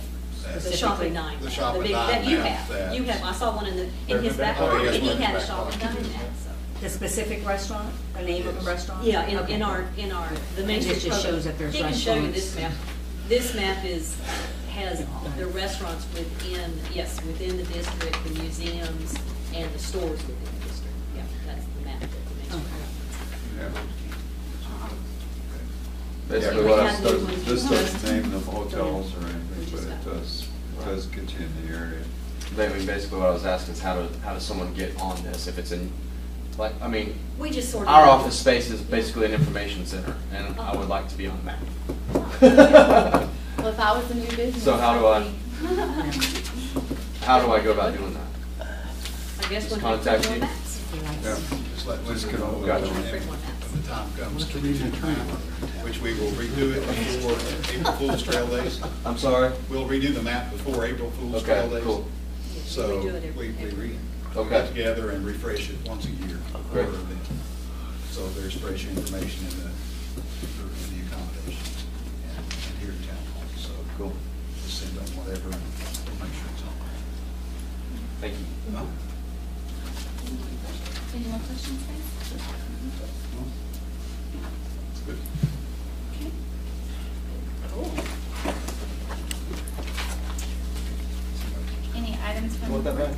The shop at nine. The shop at big- nine That you map, have. that- You have, I saw one in his back Oh, pocket, yes, and he one in had the a back shop at pocket. nine map, so. The specific restaurant, the name of the restaurant? Yeah, in Okay. our, the Main And Street it just program. shows that there's He can show you restaurants. this map. This map has the restaurants within, yes, within the district, the museums, and the stores within the district. Yeah, that's the map that the Main Street Okay. program. Yeah. Basically Yeah, what we I have was, new ones. This doesn't name them hotels or We anything, just but got- it does get you in the area. basically what I was asking is how does someone get on this if it's in, like, I mean, We just sort of. our office space is basically an information center, and I would like to be on the map. Well, if I was a new business. So how do I'd I go about doing that? I guess Just when contact we you. print maps. Yeah. Just let Just Linda get know over Gotcha. when the time comes to redo the map, which we will redo it before April Fool's Trail Days. I'm sorry? We'll redo the map before April Fool's Okay, Trail Days. cool. So We do it every- we Okay. get together and refresh it once a year. Great. for event. So there's fresh information in the accommodations and here in town hall. So Cool. just send them whatever and we'll make sure it's on. Thank you. Any more questions, guys? It's good. Any items from? You want that back?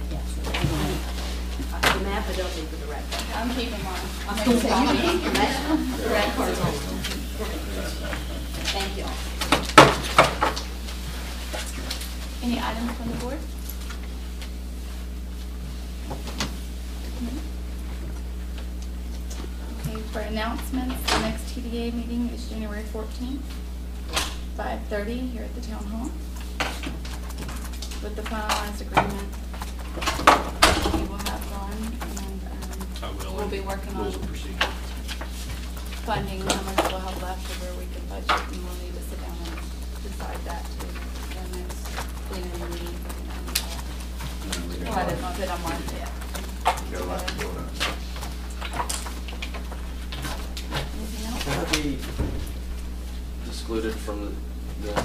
The map I don't need for the red card. I'm keeping mine. I was gonna say, you can keep your map. The red card's on. Thank you all. items from the board? Okay, for announcements, the next TDA meeting is January 14th, 5:30 here at the town hall. With the finalized agreement, we will have gone and we'll be working on Rules of procedure. funding how much we'll have left or where we can budget, and we'll need to sit down and decide that too. The next plenary meeting. I did not put on mine yet. Got a lot to go on. Anything else? Can I be excluded from this?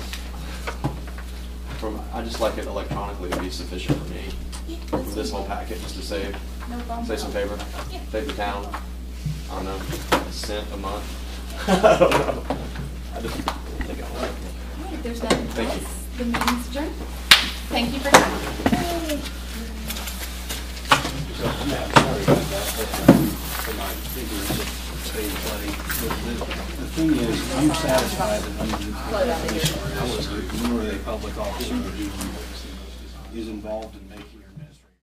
I just like it electronically to be sufficient for me. From this whole packet, just to save, No problem. save some paper, Yeah. save the town, I don't know, a cent a month. I don't know. I just think I like it. All right, if there's nothing Thank you. else, the meeting's adjourned. Thank you for coming. Yeah, I'm sorry about that, for my figures of stage play. The thing is, I'm satisfied that under the I was the public officer who is involved in making